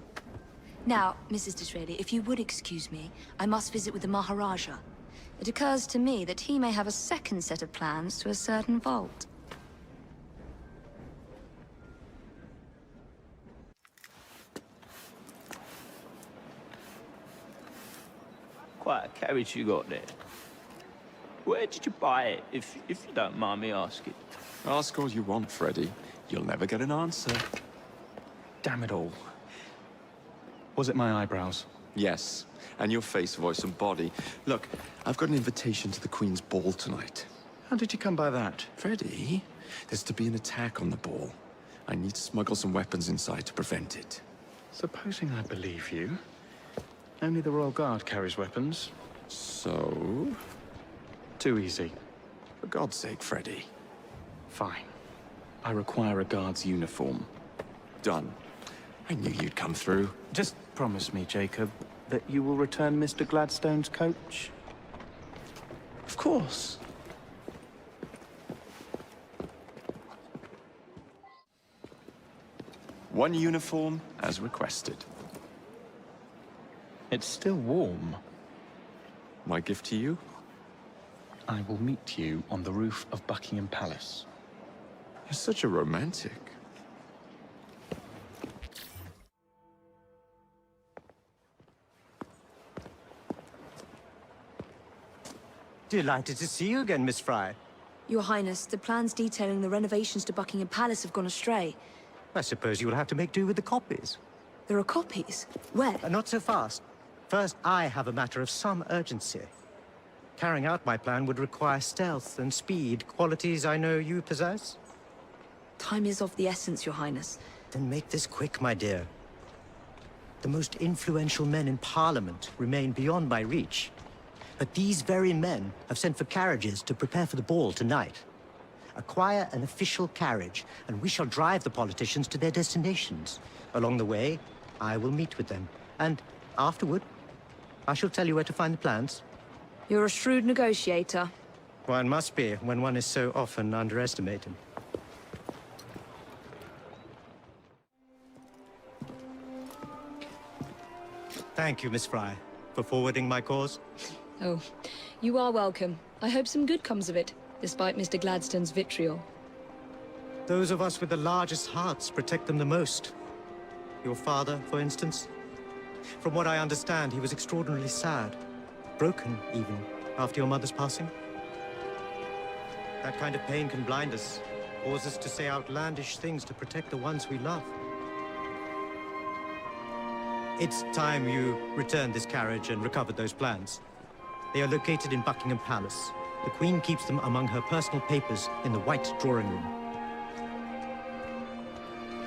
Now, Mrs. Disraeli, if you would excuse me, I must visit with the Maharaja. It occurs to me that he may have a second set of plans to a certain vault. Quite a carriage you got there. Where did you buy it, if you don't mind me asking? Ask all you want, Freddy. You'll never get an answer. Damn it all. Was it my eyebrows? Yes, and your face, voice, and body. Look, I've got an invitation to the Queen's ball tonight. How did you come by that? Freddy, there's to be an attack on the ball. I need to smuggle some weapons inside to prevent it. Supposing I believe you. Only the Royal Guard carries weapons. So? Too easy. For God's sake, Freddy. Fine. I require a guard's uniform. Done. I knew you'd come through. Just promise me, Jacob, that you will return Mr. Gladstone's coach. Of course. One uniform, as requested. It's still warm. My gift to you? I will meet you on the roof of Buckingham Palace. You're such a romantic. Delighted to see you again, Miss Fry. Your Highness, the plans detailing the renovations to Buckingham Palace have gone astray. I suppose you will have to make do with the copies. There are copies? Where? Not so fast. First, I have a matter of some urgency. Carrying out my plan would require stealth and speed, qualities I know you possess. Time is of the essence, Your Highness. Then make this quick, my dear. The most influential men in Parliament remain beyond my reach. But these very men have sent for carriages to prepare for the ball tonight. Acquire an official carriage, and we shall drive the politicians to their destinations. Along the way, I will meet with them. And afterward, I shall tell you where to find the plans. You're a shrewd negotiator. One must be when one is so often underestimated. Thank you, Miss Fry, for forwarding my cause. Oh, you are welcome. I hope some good comes of it, despite Mr. Gladstone's vitriol. Those of us with the largest hearts protect them the most. Your father, for instance. From what I understand, he was extraordinarily sad. Broken, even, after your mother's passing. That kind of pain can blind us, cause us to say outlandish things to protect the ones we love. It's time you returned this carriage and recovered those plans. They are located in Buckingham Palace. The Queen keeps them among her personal papers in the White Drawing Room.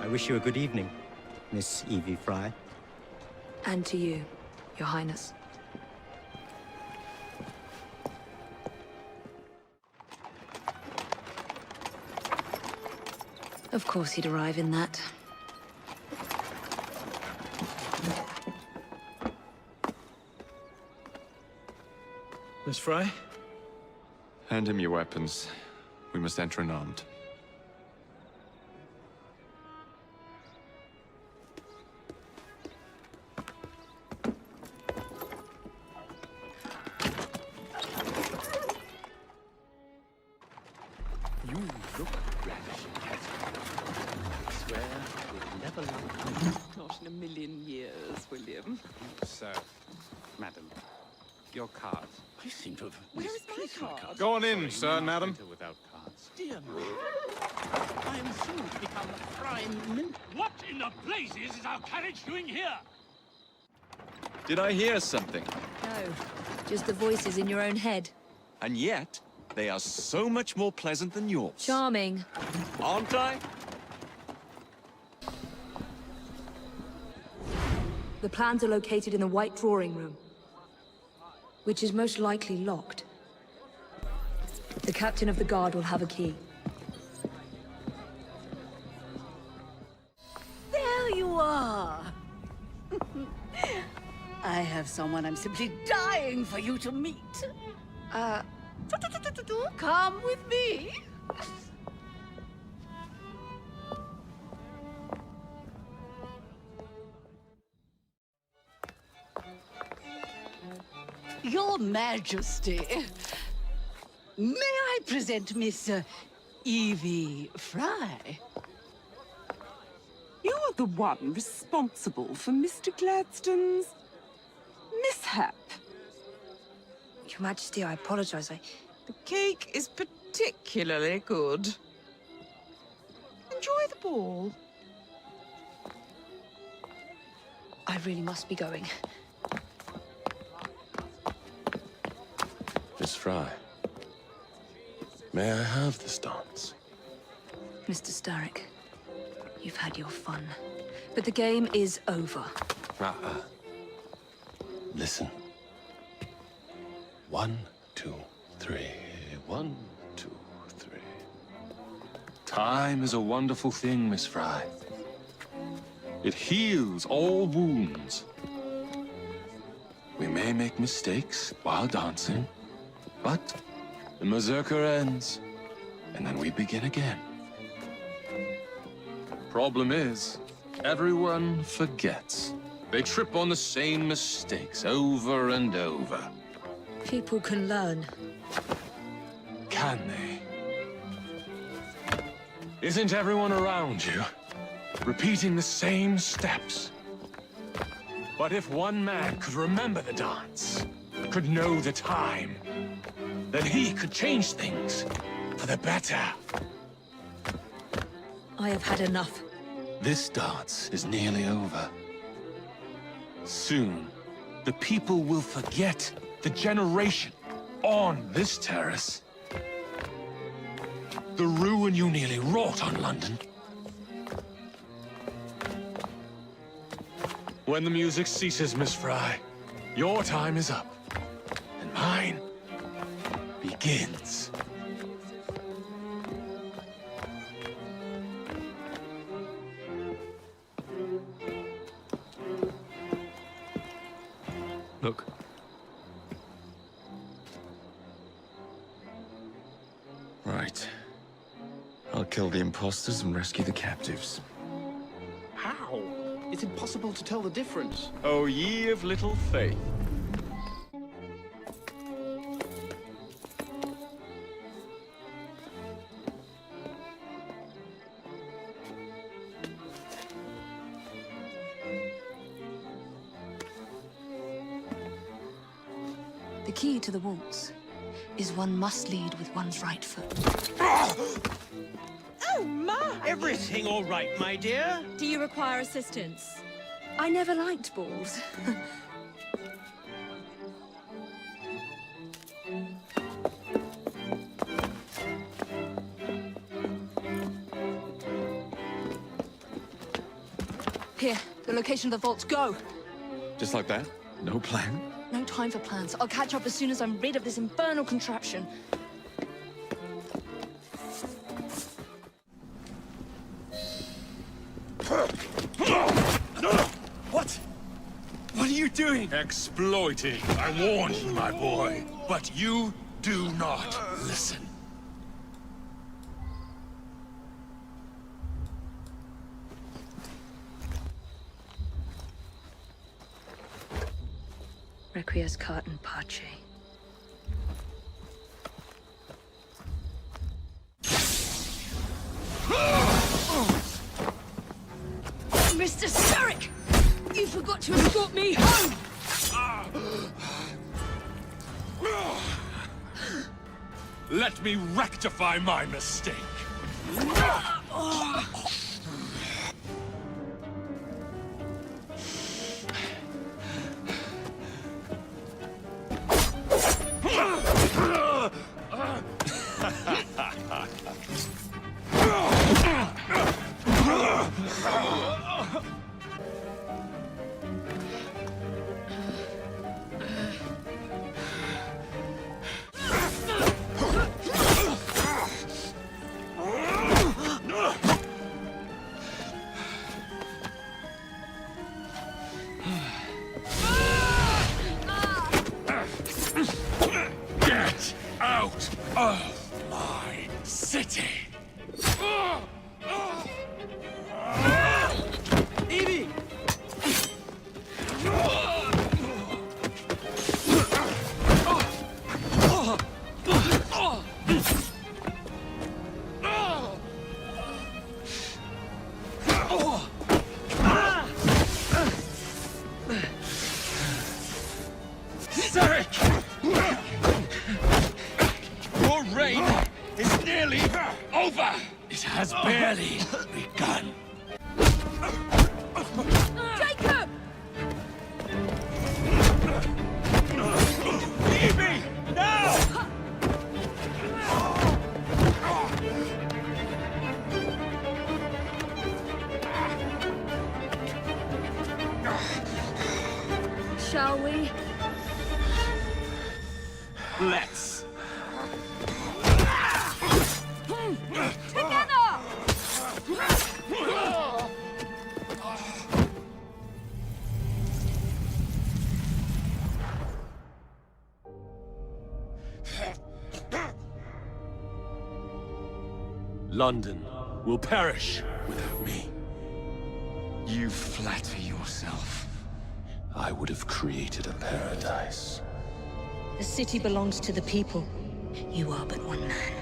I wish you a good evening, Miss Evie Fry. And to you, Your Highness. Of course he'd arrive in that. Miss Fry? Hand him your weapons. We must enter unarmed. You look ravishing, I swear we'll never love you. Not in a million years, William. Sir, madam, your card. I seem to have Where is my misplaced card? card. Go on in, sir, madam. Enter without cards. Dear me. I am soon to become the prime minister. What in the blazes is our carriage doing here? Did I hear something? No, just the voices in your own head. And yet, they are so much more pleasant than yours. Charming. Aren't I? The plans are located in the White Drawing Room, which is most likely locked. The captain of the guard will have a key. There you are. I have someone I'm simply dying for you to meet. Come with me. Your Majesty, may I present Miss Evie Fry? You're the one responsible for Mr. Gladstone's mishap. Your Majesty, I apologize. The cake is particularly good. Enjoy the ball. I really must be going. Miss Fry, may I have this dance? Mr. Starrick, you've had your fun. But the game is over. Listen. 1, 2, 3. 1, 2, 3. Time is a wonderful thing, Miss Fry. It heals all wounds. We may make mistakes while dancing, but the Berserker ends, and then we begin again. Problem is, everyone forgets. They trip on the same mistakes over and over. People can learn. Can they? Isn't everyone around you repeating the same steps? But if one man could remember the dance, could know the time, then he could change things for the better. I have had enough. This dance is nearly over. Soon, the people will forget the generation on this terrace. The ruin you nearly wrought on London. When the music ceases, Miss Fry, your time is up, and mine begins. Look. Right. I'll kill the imposters and rescue the captives. How? It's impossible to tell the difference. Oh, ye of little faith. The key to the waltz is one must lead with one's right foot. Oh, my! Everything all right, my dear? Do you require assistance? I never liked balls. Here, the location of the vaults. Go! Just like that? No plan? No time for plans. I'll catch up as soon as I'm rid of this infernal contraption. What? What are you doing? Exploiting. I warned you, my boy. But you do not listen. Requiescat in pace. Mr. Starrick! You forgot to escort me home! Let me rectify my mistake. of my city. Evie! Syndicate! Your reign is nearly over. It has barely begun. Jacob! Evie! Now! Shall we? Let's. Together! London will perish without me. You flatter yourself. I would have created a paradise. The city belongs to the people. You are but one man.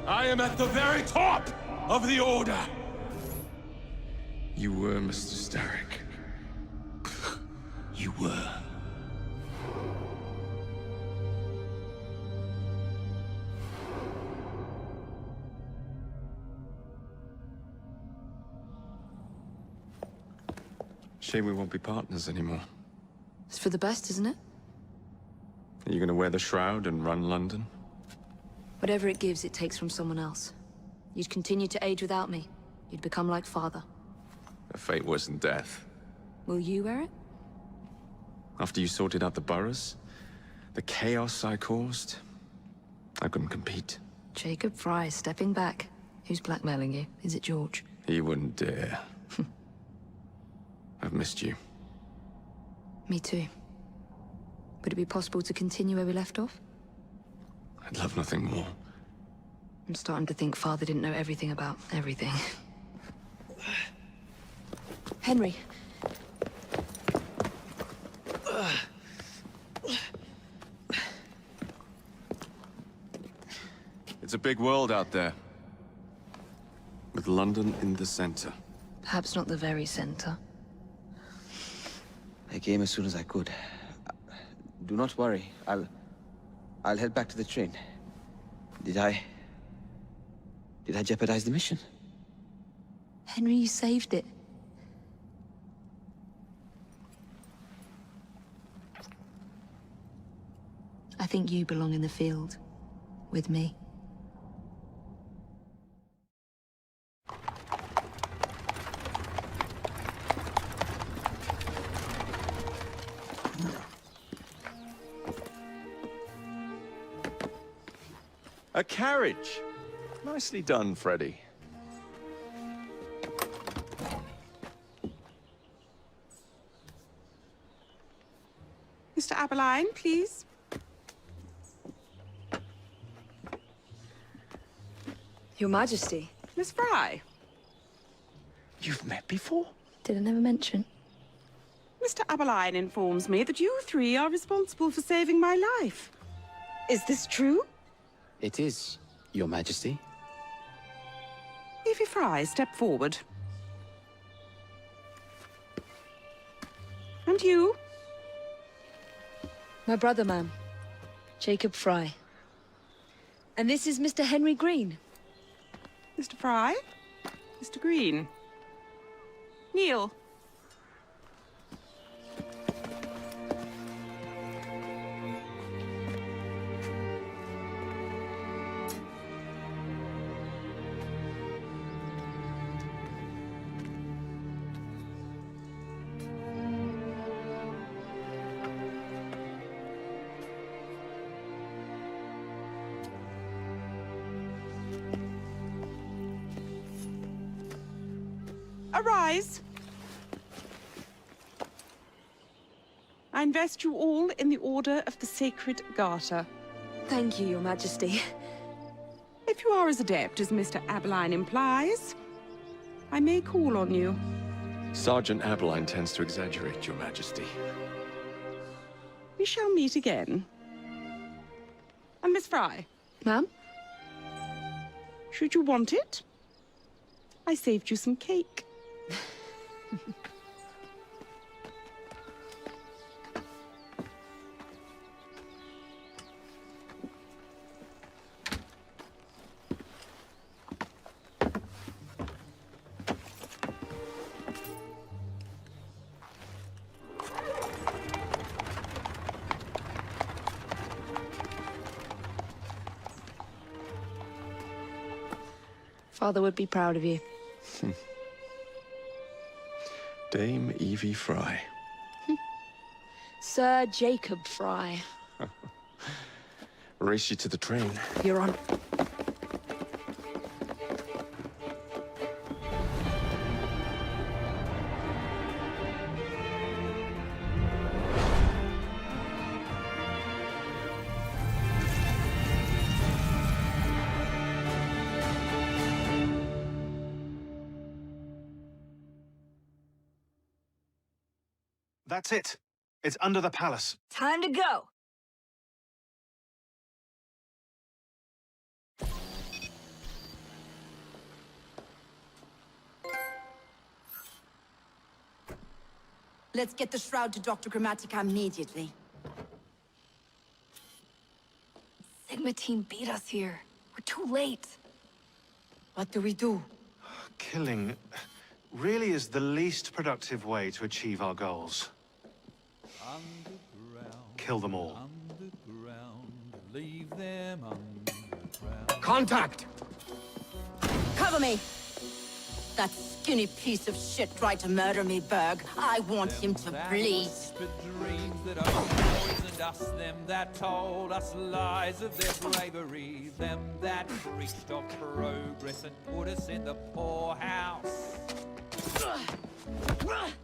I am at the very top of the Order. You were Mr. Starrick. You were. Shame we won't be partners anymore. It's for the best, isn't it? Are you gonna wear the shroud and run London? Whatever it gives, it takes from someone else. You'd continue to age without me. You'd become like father. The fate wasn't death. Will you wear it? After you sorted out the boroughs, the chaos I caused, I couldn't compete. Jacob Fry stepping back. Who's blackmailing you? Is it George? He wouldn't dare. I've missed you. Me too. Would it be possible to continue where we left off? I'd love nothing more. I'm starting to think Father didn't know everything about everything. Henry. It's a big world out there. With London in the center. Perhaps not the very center. I came as soon as I could. Do not worry. I'll head back to the train. Did I jeopardize the mission? Henry, you saved it. I think you belong in the field. With me. A carriage! Nicely done, Freddy. Mr. Aberline, please. Your Majesty. Miss Fry. You've met before? Did I never mention? Mr. Aberline informs me that you three are responsible for saving my life. Is this true? It is, Your Majesty. Evie Fry, step forward. And you? My brother, ma'am. Jacob Fry. And this is Mr. Henry Green. Mr. Fry? Mr. Green? Kneel. Arise. I invest you all in the Order of the Sacred Garter. Thank you, Your Majesty. If you are as adept as Mr. Abeline implies, I may call on you. Sergeant Abeline tends to exaggerate, Your Majesty. We shall meet again. And Miss Fry? Ma'am? Should you want it? I saved you some cake. Father would be proud of you. Dame Evie Fry. Sir Jacob Fry. Race you to the train. You're on. That's it. It's under the palace. Time to go. Let's get the shroud to Dr. Grammatica immediately. Sigma team beat us here. We're too late. What do we do? Killing really is the least productive way to achieve our goals. Kill them all. Leave them underground. Contact! Cover me! That skinny piece of shit tried to murder me, Berg. I want him to bleed. Dreams that poisoned us, them that told us lies of their bravery, them that preached of progress and put us in the poorhouse.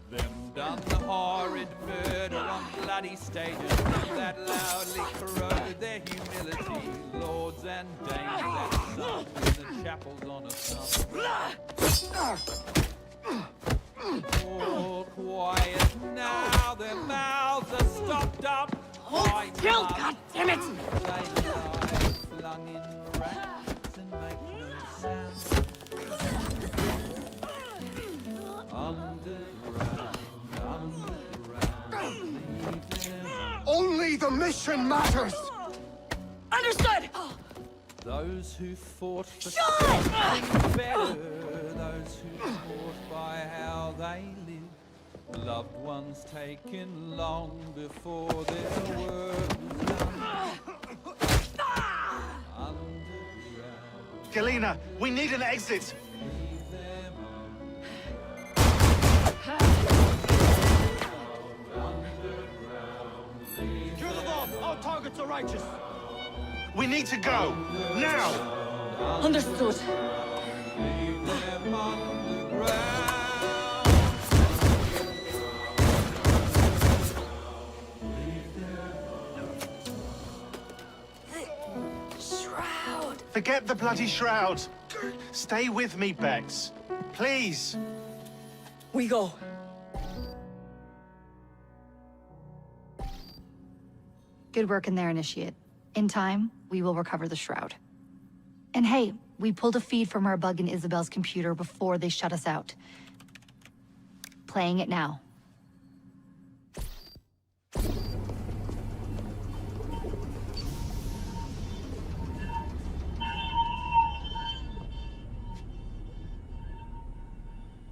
Them done the horrid murder on bloody stages, them that loudly corroded their humility, lords and dames that sung in the chapels on a Sunday. All quiet now, their mouths are stopped up. Hold still, goddammit! They lie flung in racks and make no sound. Only the mission matters! Understood! Those who fought for Shut! something better, those who fought by how they lived, loved ones taken long before their work was done. Underground. Galena, we need an exit! Kill them all! Our targets are righteous! We need to go! Now! Understood. Leave them underground. Shroud! Forget the bloody shroud! Stay with me, Bex. Please! We go. Good work in there, Initiate. In time, we will recover the shroud. And hey, we pulled a feed from our bug in Isabel's computer before they shut us out. Playing it now.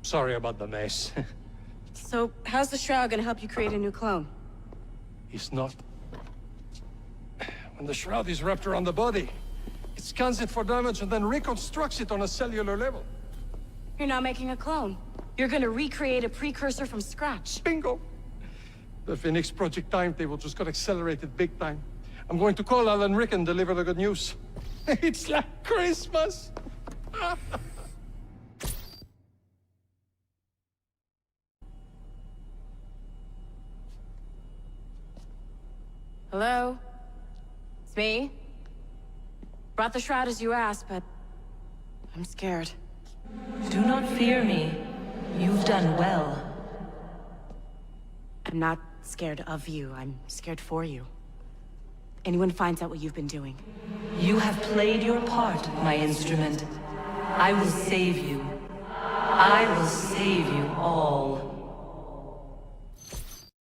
Sorry about the mess. So, how's the shroud gonna help you create a new clone? It's not. When the shroud is wrapped around the body, it scans it for damage and then reconstructs it on a cellular level. You're not making a clone. You're gonna recreate a precursor from scratch. Bingo! The Phoenix Project timetable just got accelerated big time. I'm going to call Alan Rick and deliver the good news. It's like Christmas! Hello? It's me? Brought the shroud as you asked, but I'm scared. Do not fear me. You've done well. I'm not scared of you. I'm scared for you. Anyone finds out what you've been doing. You have played your part, my instrument. I will save you. I will save you all.